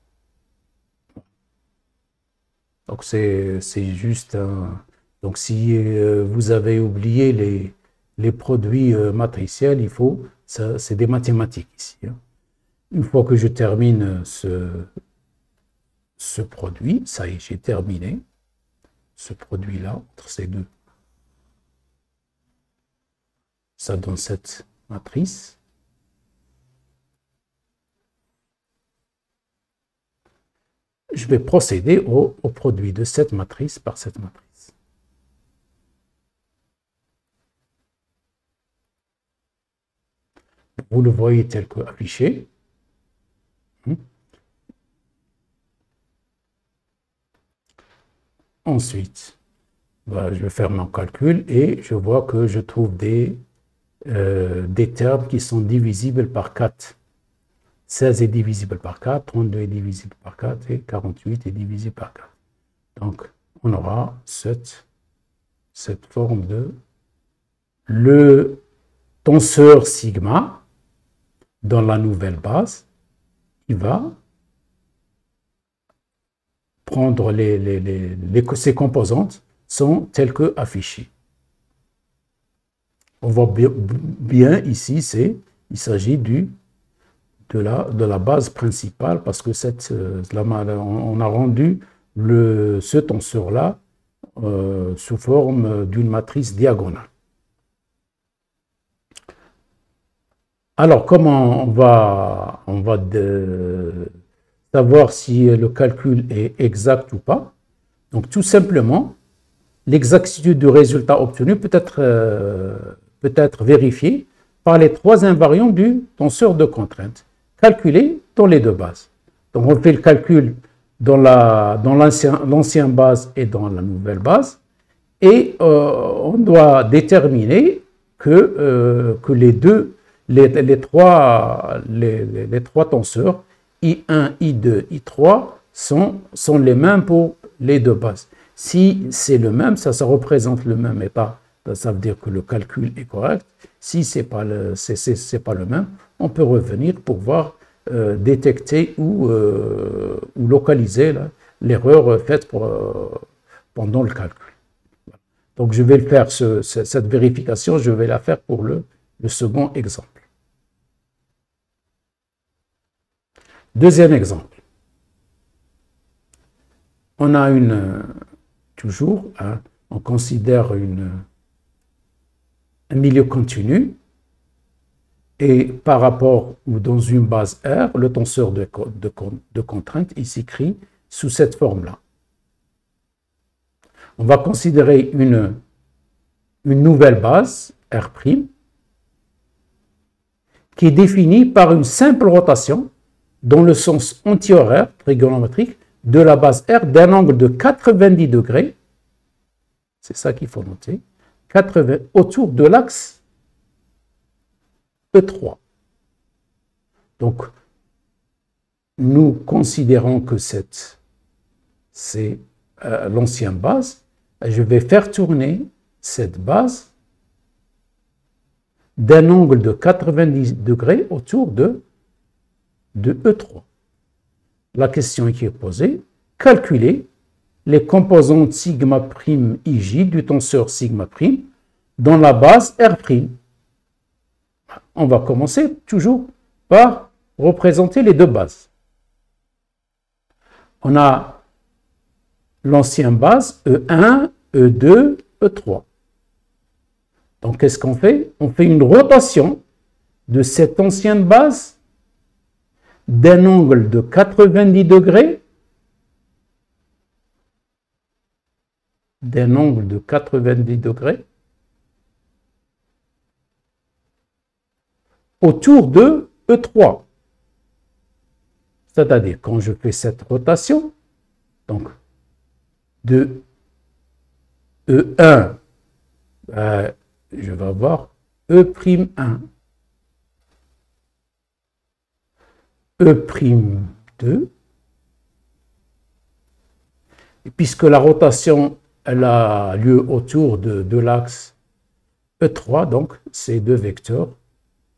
Donc, c'est juste un... Donc, si vous avez oublié les produits matriciels, il faut... C'est des mathématiques ici. Hein. Une fois que je termine ce produit, ça y est, j'ai terminé ce produit-là entre ces deux. Ça donne cette matrice. Je vais procéder au produit de cette matrice par cette matrice. Vous le voyez tel que affiché. Ensuite, je vais faire mon calcul et je vois que je trouve des termes qui sont divisibles par 4. 16 est divisible par 4, 32 est divisible par 4 et 48 est divisible par 4. Donc, on aura cette forme de... Le tenseur sigma, dans la nouvelle base, il va prendre ces composantes sont telles que affichées. On voit bien ici, il s'agit de de la base principale parce que on a rendu ce tenseur-là sous forme d'une matrice diagonale. Alors, comment on va savoir si le calcul est exact ou pas? Donc, tout simplement, l'exactitude du résultat obtenu peut être vérifiée par les trois invariants du tenseur de contrainte, calculés dans les deux bases. Donc, on fait le calcul dans l'ancienne base et dans la nouvelle base, et on doit déterminer que les trois tenseurs, I1, I2, I3, sont les mêmes pour les deux bases. Si c'est le même, ça représente le même état, ça veut dire que le calcul est correct. Si ce n'est pas le même, on peut revenir pour voir détecter ou localiser l'erreur faite pendant le calcul. Donc je vais faire cette vérification, je vais la faire pour le second exemple. Deuxième exemple. On a toujours, on considère un milieu continu et par rapport ou dans une base R, le tenseur de contrainte il s'écrit sous cette forme-là. On va considérer une nouvelle base, R', qui est définie par une simple rotation dans le sens antihoraire trigonométrique de la base R d'un angle de 90 degrés, c'est ça qu'il faut noter, autour de l'axe E3. Donc, nous considérons que c'est l'ancienne base. Je vais faire tourner cette base d'un angle de 90 degrés autour de E3. La question qui est posée, calculer les composantes sigma prime ij du tenseur sigma prime dans la base R'. On va commencer toujours par représenter les deux bases. On a l'ancienne base E1, E2, E3. Donc, qu'est-ce qu'on fait? On fait une rotation de cette ancienne base d'un angle de 90 degrés, autour de E3. C'est-à-dire, quand je fais cette rotation, donc de E1, je vais avoir E'1, E'2, et puisque la rotation elle a lieu autour de l'axe E3, donc ces deux vecteurs,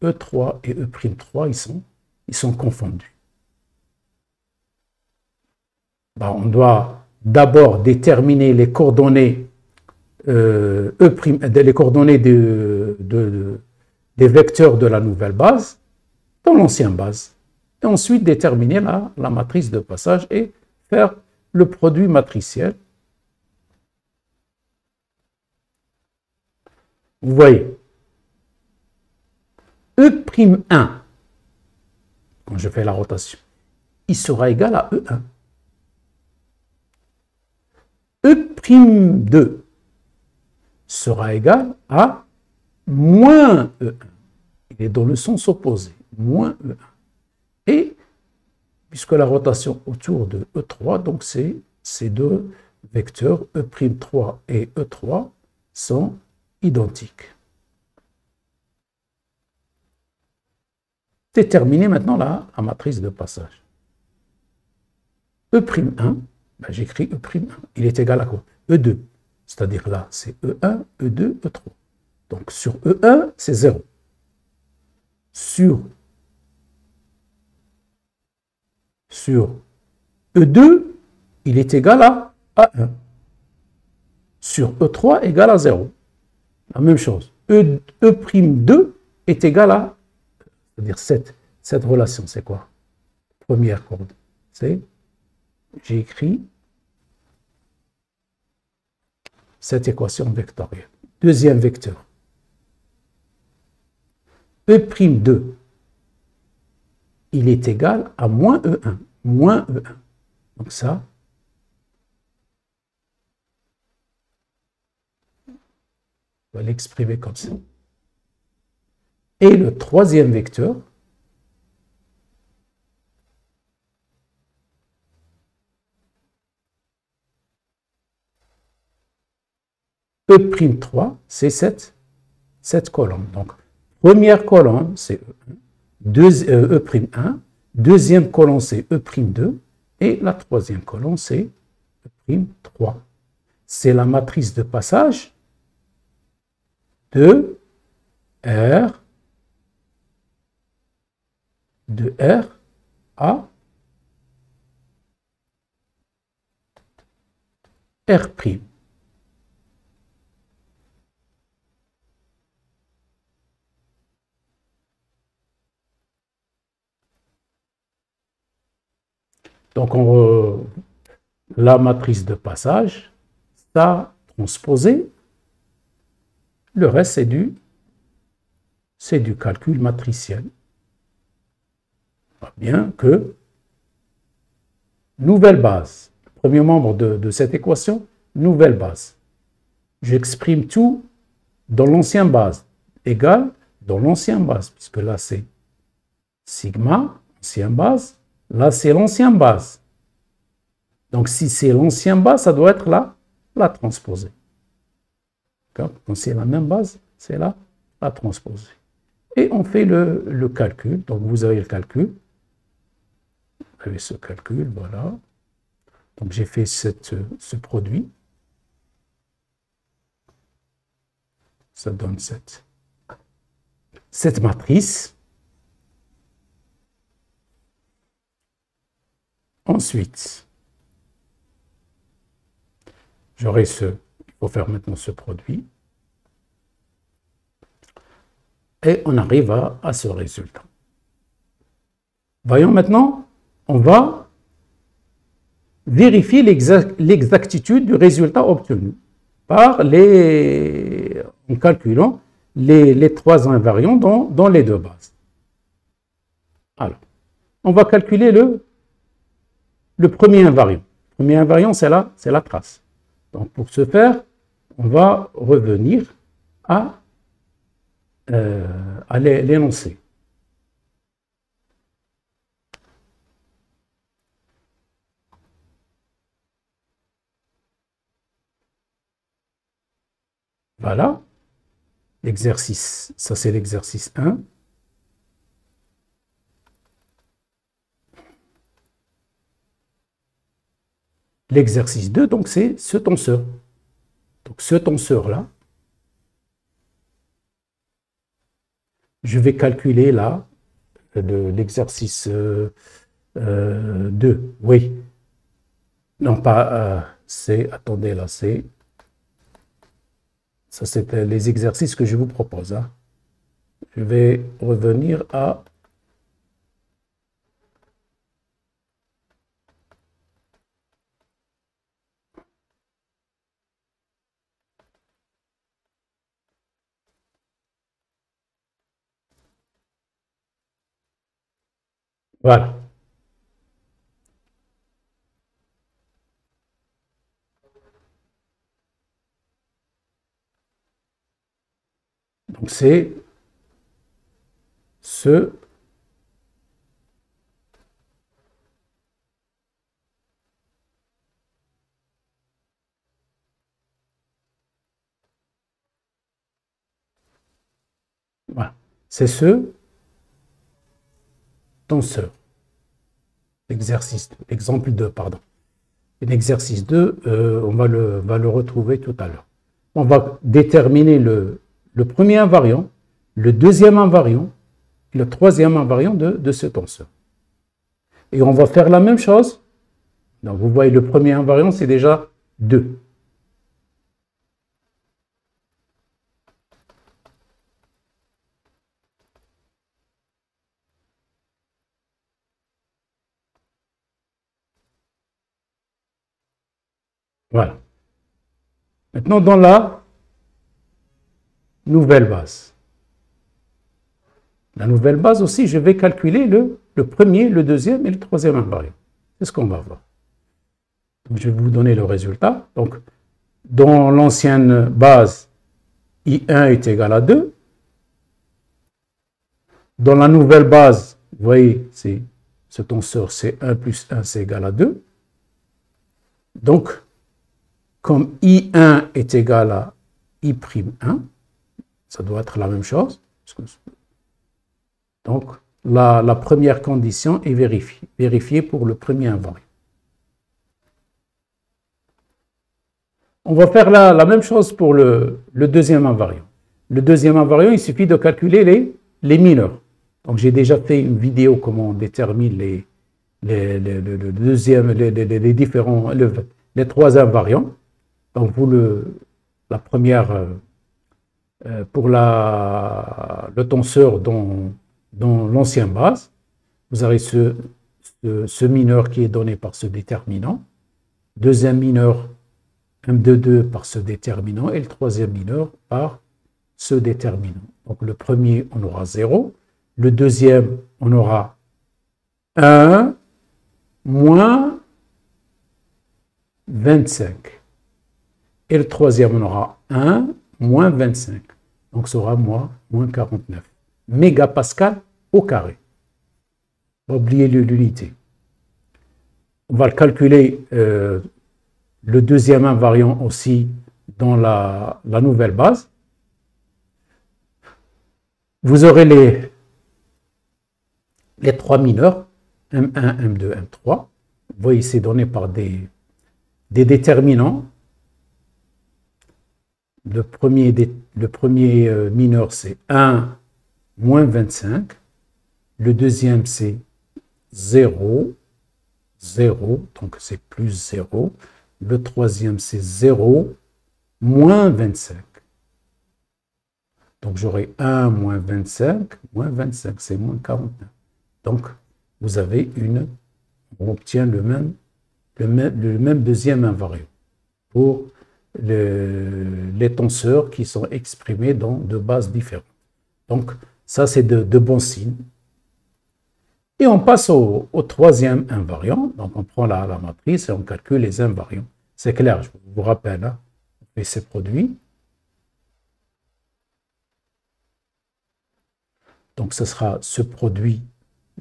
E3 et E'3, ils sont confondus. On doit d'abord déterminer les coordonnées les coordonnées des vecteurs de la nouvelle base dans l'ancienne base. Et ensuite déterminer la matrice de passage et faire le produit matriciel. Vous voyez, E'1, quand je fais la rotation, il sera égal à E1. E'2 sera égal à moins E1. Il est dans le sens opposé, moins E1. Et, puisque la rotation autour de E3, donc ces deux vecteurs, E'3 et E3, sont identiques. Déterminer maintenant la matrice de passage. E'1, j'écris E'1, il est égal à quoi? E2. C'est-à-dire là, c'est E1, E2, E3. Donc sur E1, c'est 0. Sur E2, il est égal à 1. Sur E3 égal à 0. La même chose. E'2 est égal à, c'est-à-dire Cette relation, c'est quoi? Première coordonnée, c'est, j'ai écrit cette équation vectorielle. Deuxième vecteur, E'2, il est égal à moins E1, moins E1. Donc ça, on va l'exprimer comme ça. Et le troisième vecteur, E'3, c'est cette colonne. Donc, première colonne, c'est E'1, deuxième colonne, c'est E'2, et la troisième colonne, c'est E'3. C'est la matrice de passage de R à R'. Donc, la matrice de passage, ça transposé, le reste, c'est du calcul matriciel. Bien que, nouvelle base, premier membre de cette équation, nouvelle base. J'exprime tout dans l'ancienne base, égal dans l'ancienne base, puisque là, c'est sigma, ancienne base, là, c'est l'ancienne base. Donc, si c'est l'ancienne base, ça doit être là, la transposée. Quand c'est la même base, c'est là, la transposée. Et on fait le calcul. Donc, vous avez le calcul. Vous avez ce calcul, voilà. Donc, j'ai fait ce produit. Ça donne cette matrice. Ensuite, j'aurai il faut faire maintenant ce produit. Et on arrive à ce résultat. Voyons maintenant, on va vérifier l'exactitude du résultat obtenu en calculant les trois invariants dans les deux bases. Alors, on va calculer le premier invariant. Le premier invariant, c'est la trace. Donc, pour ce faire, on va revenir à l'énoncé. Voilà. L'exercice, ça c'est l'exercice 1. L'exercice 2, donc c'est ce tenseur. Donc ce tenseur-là, je vais calculer là l'exercice 2. Oui. Non, pas c'est, attendez là, c'est... Ça, c'est les exercices que je vous propose. Hein. Je vais revenir à... Voilà. Donc, c'est ce... Voilà. C'est ce tenseur. Exercice 2, exemple 2, pardon. L'exercice 2, on va le retrouver tout à l'heure. On va déterminer le premier invariant, le deuxième invariant, le troisième invariant de ce tenseur. Et on va faire la même chose. Donc, vous voyez, le premier invariant, c'est déjà 2. Voilà. Maintenant, dans la nouvelle base. La nouvelle base aussi, je vais calculer le premier, le deuxième et le troisième invariant. C'est ce qu'on va voir. Donc, je vais vous donner le résultat. Donc, dans l'ancienne base, I1 est égal à 2. Dans la nouvelle base, vous voyez, ce tenseur, c'est 1 plus 1, c'est égal à 2. Donc, comme I1 est égal à I'1, ça doit être la même chose. Donc, la première condition est vérifiée pour le premier invariant. On va faire la même chose pour le deuxième invariant. Le deuxième invariant, il suffit de calculer les mineurs. Donc, j'ai déjà fait une vidéo comment on détermine les trois invariants. Donc, la première, pour le tenseur dans l'ancienne base, vous avez ce mineur qui est donné par ce déterminant, deuxième mineur M de 2 par ce déterminant et le troisième mineur par ce déterminant. Donc le premier, on aura 0, le deuxième, on aura 1 moins 25. Et le troisième, on aura 1 moins 25. Donc ça sera moins 49 mégapascal au carré. Oubliez l'unité. On va le calculer, le deuxième invariant aussi dans la nouvelle base. Vous aurez les trois mineurs, M1, M2, M3. Vous voyez, c'est donné par des déterminants. Le premier mineur, c'est 1 moins 25. Le deuxième, c'est 0, 0, donc c'est plus 0. Le troisième, c'est 0, moins 25. Donc, j'aurai 1 moins 25, c'est moins 49. Donc, vous avez on obtient le même deuxième invariant pour les tenseurs qui sont exprimés dans deux bases différentes. Donc, ça, c'est de bons signes. Et on passe au troisième invariant. Donc, on prend la matrice et on calcule les invariants. C'est clair, je vous rappelle, hein, on fait ces produits. Donc, ce sera ce produit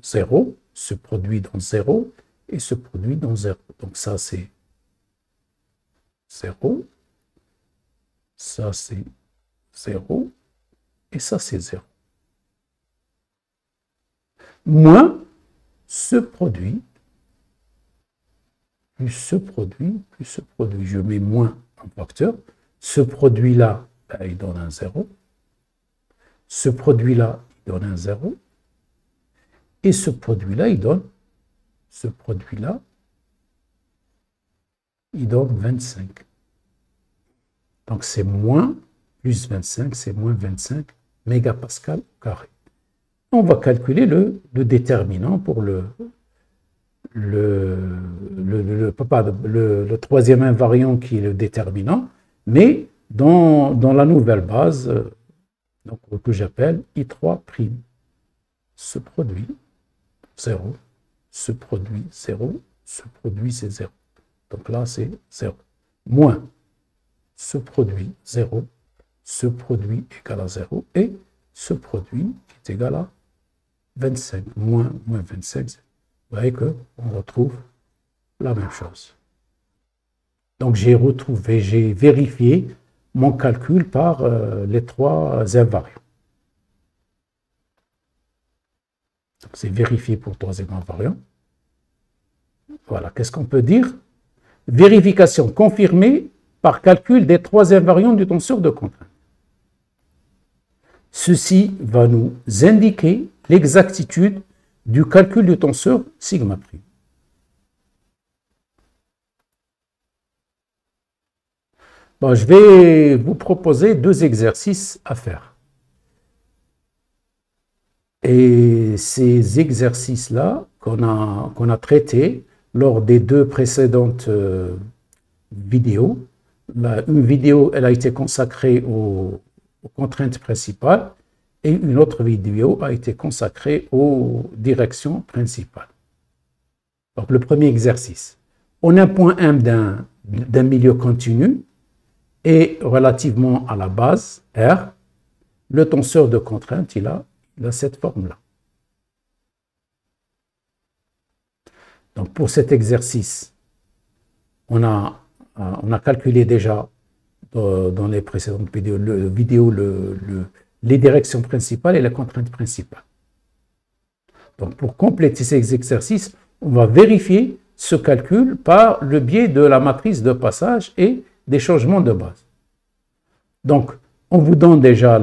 0, ce produit dans 0 et ce produit dans 0. Donc, ça, c'est 0. Ça, c'est 0. Et ça, c'est 0. Moins ce produit, plus ce produit, plus ce produit. Je mets moins en facteur. Ce produit-là, ben, il donne un 0. Ce produit-là, il donne un 0. Et ce produit-là, il donne 25. Donc, c'est moins plus 25, c'est moins 25 mégapascal au carré. On va calculer le déterminant pour le troisième invariant qui est le déterminant, mais dans la nouvelle base, donc, que j'appelle I3'. Ce produit, 0. Ce produit, 0. Ce produit, c'est 0. Donc là, c'est 0. Moins ce produit, 0. Ce produit égal à 0. Et ce produit qui est égal à 25. Moins 25. Vous voyez qu'on retrouve la même chose. Donc, j'ai vérifié mon calcul par les trois invariants. C'est vérifié pour le troisième invariant. Voilà, qu'est-ce qu'on peut dire? Vérification confirmée par calcul des trois invariants du tenseur de contrainte. Ceci va nous indiquer l'exactitude du calcul du tenseur sigma'. Bon, je vais vous proposer deux exercices à faire. Et ces exercices-là qu'on a traités lors des deux précédentes vidéo. Une vidéo, elle a été consacrée aux contraintes principales et une autre vidéo a été consacrée aux directions principales. Donc, le premier exercice. On a un point M d'un milieu continu et relativement à la base, R, le tenseur de contrainte, il a cette forme-là. Donc, pour cet exercice, on a calculé déjà dans les précédentes vidéos les directions principales et les contraintes principales. Donc, pour compléter ces exercices, on va vérifier ce calcul par le biais de la matrice de passage et des changements de base. Donc, on vous donne déjà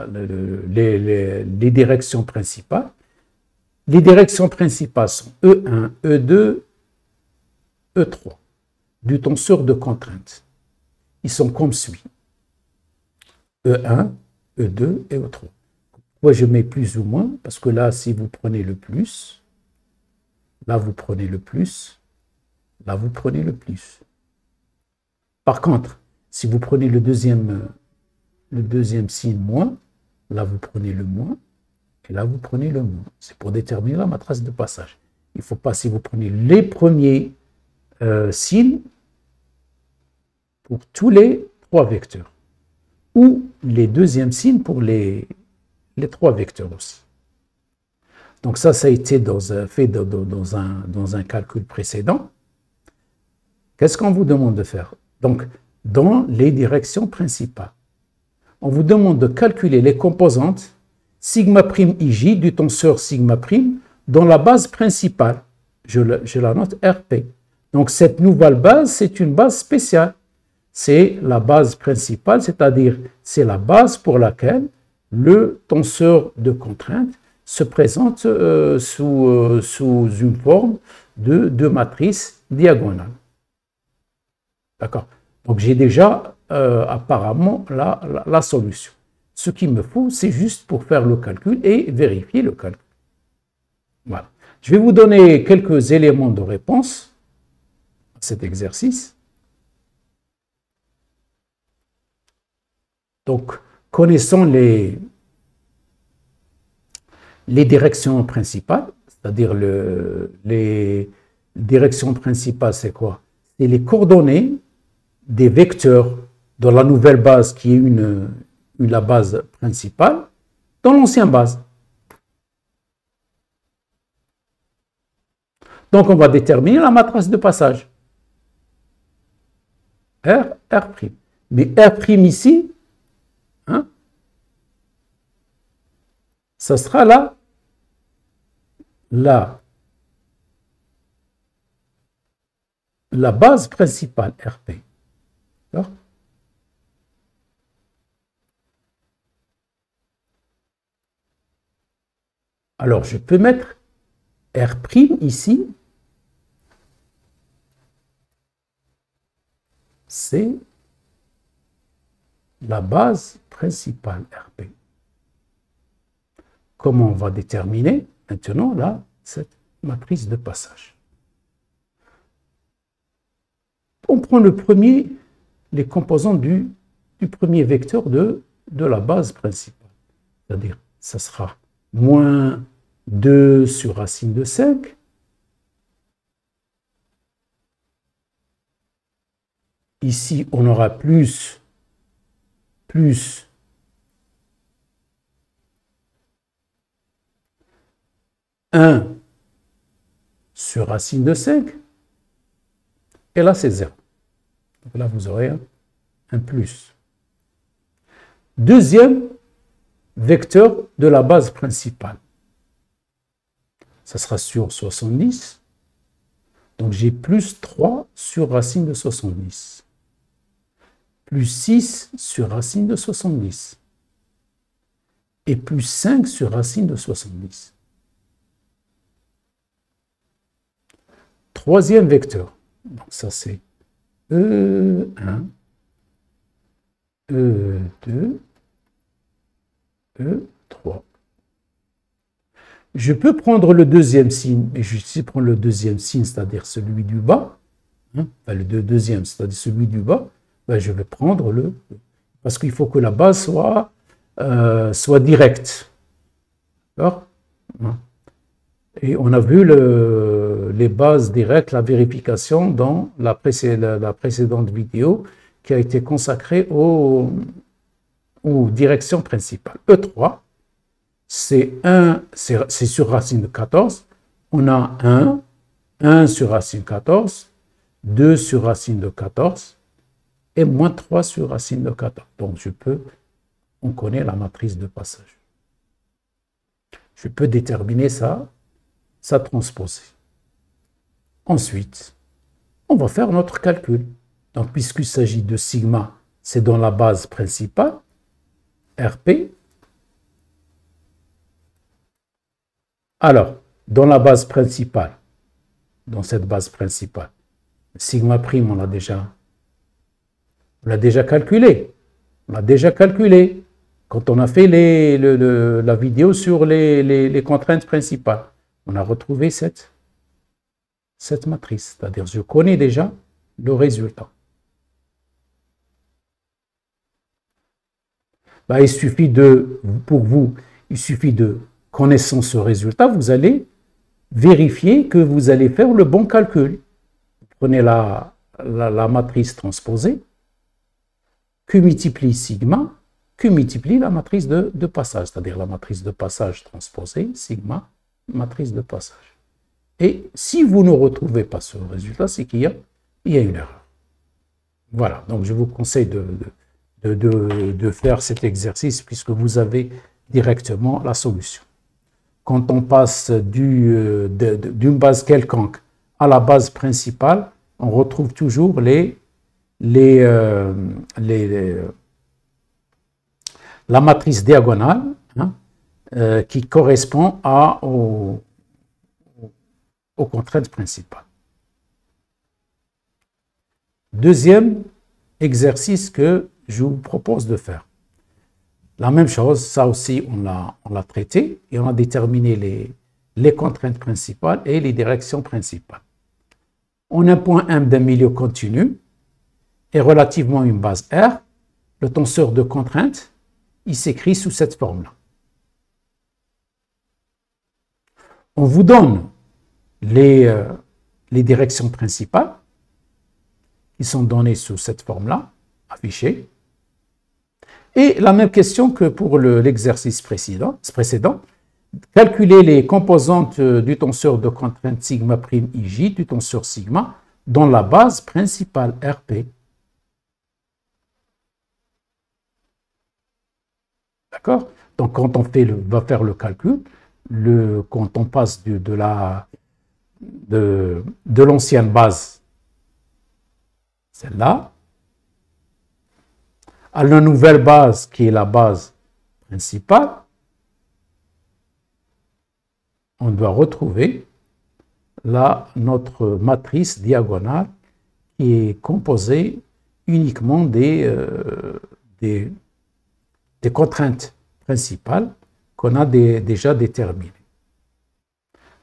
les directions principales. Les directions principales sont E1, E2, E3, du tenseur de contrainte. Ils sont comme suit. E1, E2 et E3. Pourquoi je mets plus ou moins? Parce que là, si vous prenez le plus, là, vous prenez le plus, là, vous prenez le plus. Par contre, si vous prenez le deuxième signe moins, là, vous prenez le moins, et là, vous prenez le moins. C'est pour déterminer la matrice de passage. Il ne faut pas, si vous prenez les premiers signes pour tous les trois vecteurs, ou les deuxièmes signes pour les trois vecteurs aussi. Donc ça a été fait dans un calcul précédent. Qu'est-ce qu'on vous demande de faire? Donc, dans les directions principales, on vous demande de calculer les composantes sigma prime ij du tenseur sigma prime dans la base principale. Je la note RP. Donc, cette nouvelle base, c'est une base spéciale. C'est la base principale, c'est-à-dire c'est la base pour laquelle le tenseur de contrainte se présente sous une forme de matrice diagonale. D'accord? Donc, j'ai déjà apparemment la solution. Ce qu'il me faut, c'est juste pour faire le calcul et vérifier le calcul. Voilà. Je vais vous donner quelques éléments de réponse à cet exercice. Donc, connaissons les directions principales, c'est-à-dire les directions principales, c'est quoi? C'est les coordonnées des vecteurs dans la nouvelle base qui est la base principale dans l'ancienne base. Donc, on va déterminer la matrice de passage. R, R'. Mais R' ici, hein, ça sera la base principale, RP. D'accord? Alors, je peux mettre R' ici. C'est la base principale RP. Comment on va déterminer maintenant là cette matrice de passage? On prend les composants du premier vecteur de la base principale. C'est-à-dire, ça sera moins 2 sur racine de 5. Ici, on aura plus 1 sur racine de 5. Et là, c'est 0. Donc là, vous aurez un plus. Deuxième vecteur de la base principale. Ça sera sur 70. Donc, j'ai plus 3 sur racine de 70. Plus 6 sur racine de 70. Et plus 5 sur racine de 70. Troisième vecteur. Donc, ça, c'est E1, E2, E3. Je peux prendre le deuxième signe, mais je vais prendre le deuxième signe, c'est-à-dire celui du bas. hein, enfin, le deuxième, c'est-à-dire celui du bas, ben, je vais prendre le... Parce qu'il faut que la base soit directe. D'accord? Et on a vu les bases directes, la vérification dans la précédente vidéo qui a été consacrée aux directions principales. E3, c'est sur racine de 14. On a 1 sur racine 14, 2 sur racine de 14 et moins 3 sur racine de 14. Donc, on connaît la matrice de passage. Je peux déterminer sa transposée. Ensuite, on va faire notre calcul. Donc, puisqu'il s'agit de sigma, c'est dans la base principale, RP. Alors, dans la base principale, dans cette base principale, sigma prime, on l'a déjà calculé. On l'a déjà calculé quand on a fait la vidéo sur les contraintes principales. On a retrouvé cette matrice, c'est-à-dire je connais déjà le résultat. Ben, il suffit connaissant ce résultat, vous allez vérifier que vous allez faire le bon calcul. Vous prenez la matrice transposée, Q multiplie sigma, Q multiplie la matrice de passage, c'est-à-dire la matrice de passage transposée, sigma, matrice de passage. Et si vous ne retrouvez pas ce résultat, c'est qu'il y a une erreur. Voilà, donc je vous conseille de faire cet exercice puisque vous avez directement la solution. Quand on passe d'une base quelconque à la base principale, on retrouve toujours la matrice diagonale, hein, qui correspond aux contraintes principales. Deuxième exercice que je vous propose de faire. La même chose, ça aussi on l'a traité et on a déterminé les contraintes principales et les directions principales. On a un point M d'un milieu continu et relativement une base R, le tenseur de contraintes, il s'écrit sous cette forme-là. On vous donne les directions principales qui sont données sous cette forme-là, affichées. Et la même question que pour l'exercice précédent, calculer les composantes du tenseur de contrainte sigma prime ij du tenseur sigma dans la base principale RP. D'accord? Donc, quand on va faire le calcul, quand on passe de l'ancienne base, celle-là, à la nouvelle base qui est la base principale, on doit retrouver notre matrice diagonale qui est composée uniquement des contraintes principales qu'on a déjà déterminées.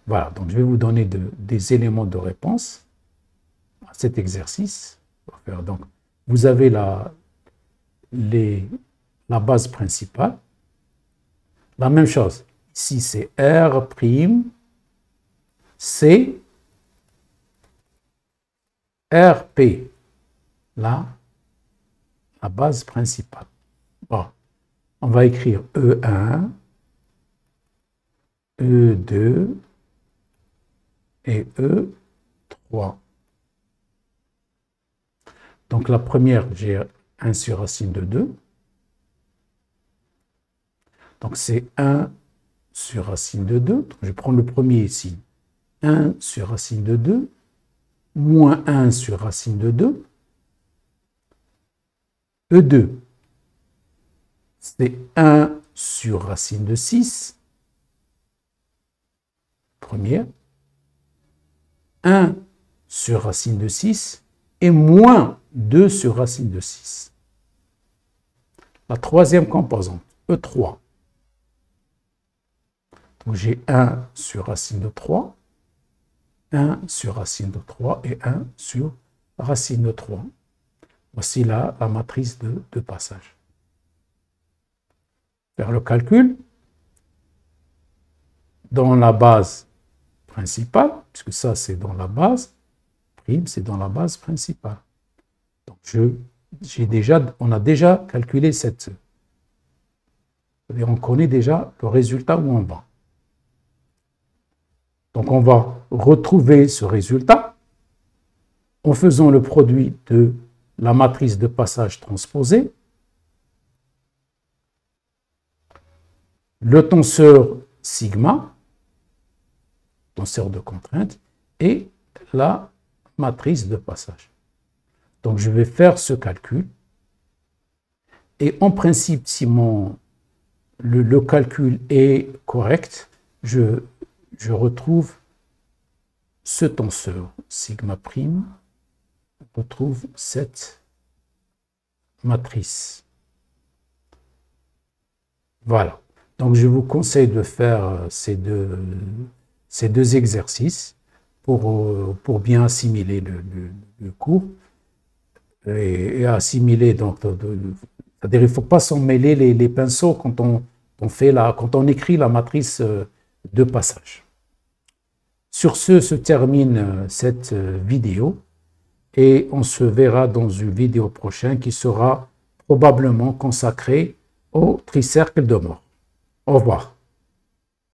Voilà, donc je vais vous donner des éléments de réponse à cet exercice. Donc, vous avez la base principale. La même chose, ici c'est R', C, RP, là, la base principale. Bon, on va écrire E1, E2 et E3. Donc la première, j'ai 1 sur racine de 2. Donc c'est 1 sur racine de 2. Donc, je prends le premier ici. 1 sur racine de 2, moins 1 sur racine de 2. E2, c'est 1 sur racine de 6. Première. 1 sur racine de 6 et moins 2 sur racine de 6. La troisième composante, E3. Donc j'ai 1 sur racine de 3, 1 sur racine de 3 et 1 sur racine de 3. Voici la matrice de passage. Faire le calcul. Dans la base principale, puisque ça c'est dans la base, prime c'est dans la base principale. Donc on a déjà calculé cette. Et on connaît déjà le résultat où on va. Donc on va retrouver ce résultat en faisant le produit de la matrice de passage transposée, le tenseur sigma, tenseur de contrainte, et la matrice de passage. Donc je vais faire ce calcul. Et en principe, si le calcul est correct, je retrouve ce tenseur sigma prime, je retrouve cette matrice. Voilà. Donc je vous conseille de faire ces deux exercices pour bien assimiler le cours et assimiler. Donc, c'est-à-dire, il ne faut pas s'en mêler les pinceaux quand on écrit la matrice de passage. Sur ce se termine cette vidéo et on se verra dans une vidéo prochaine qui sera probablement consacrée au tricercle de Moore. Au revoir.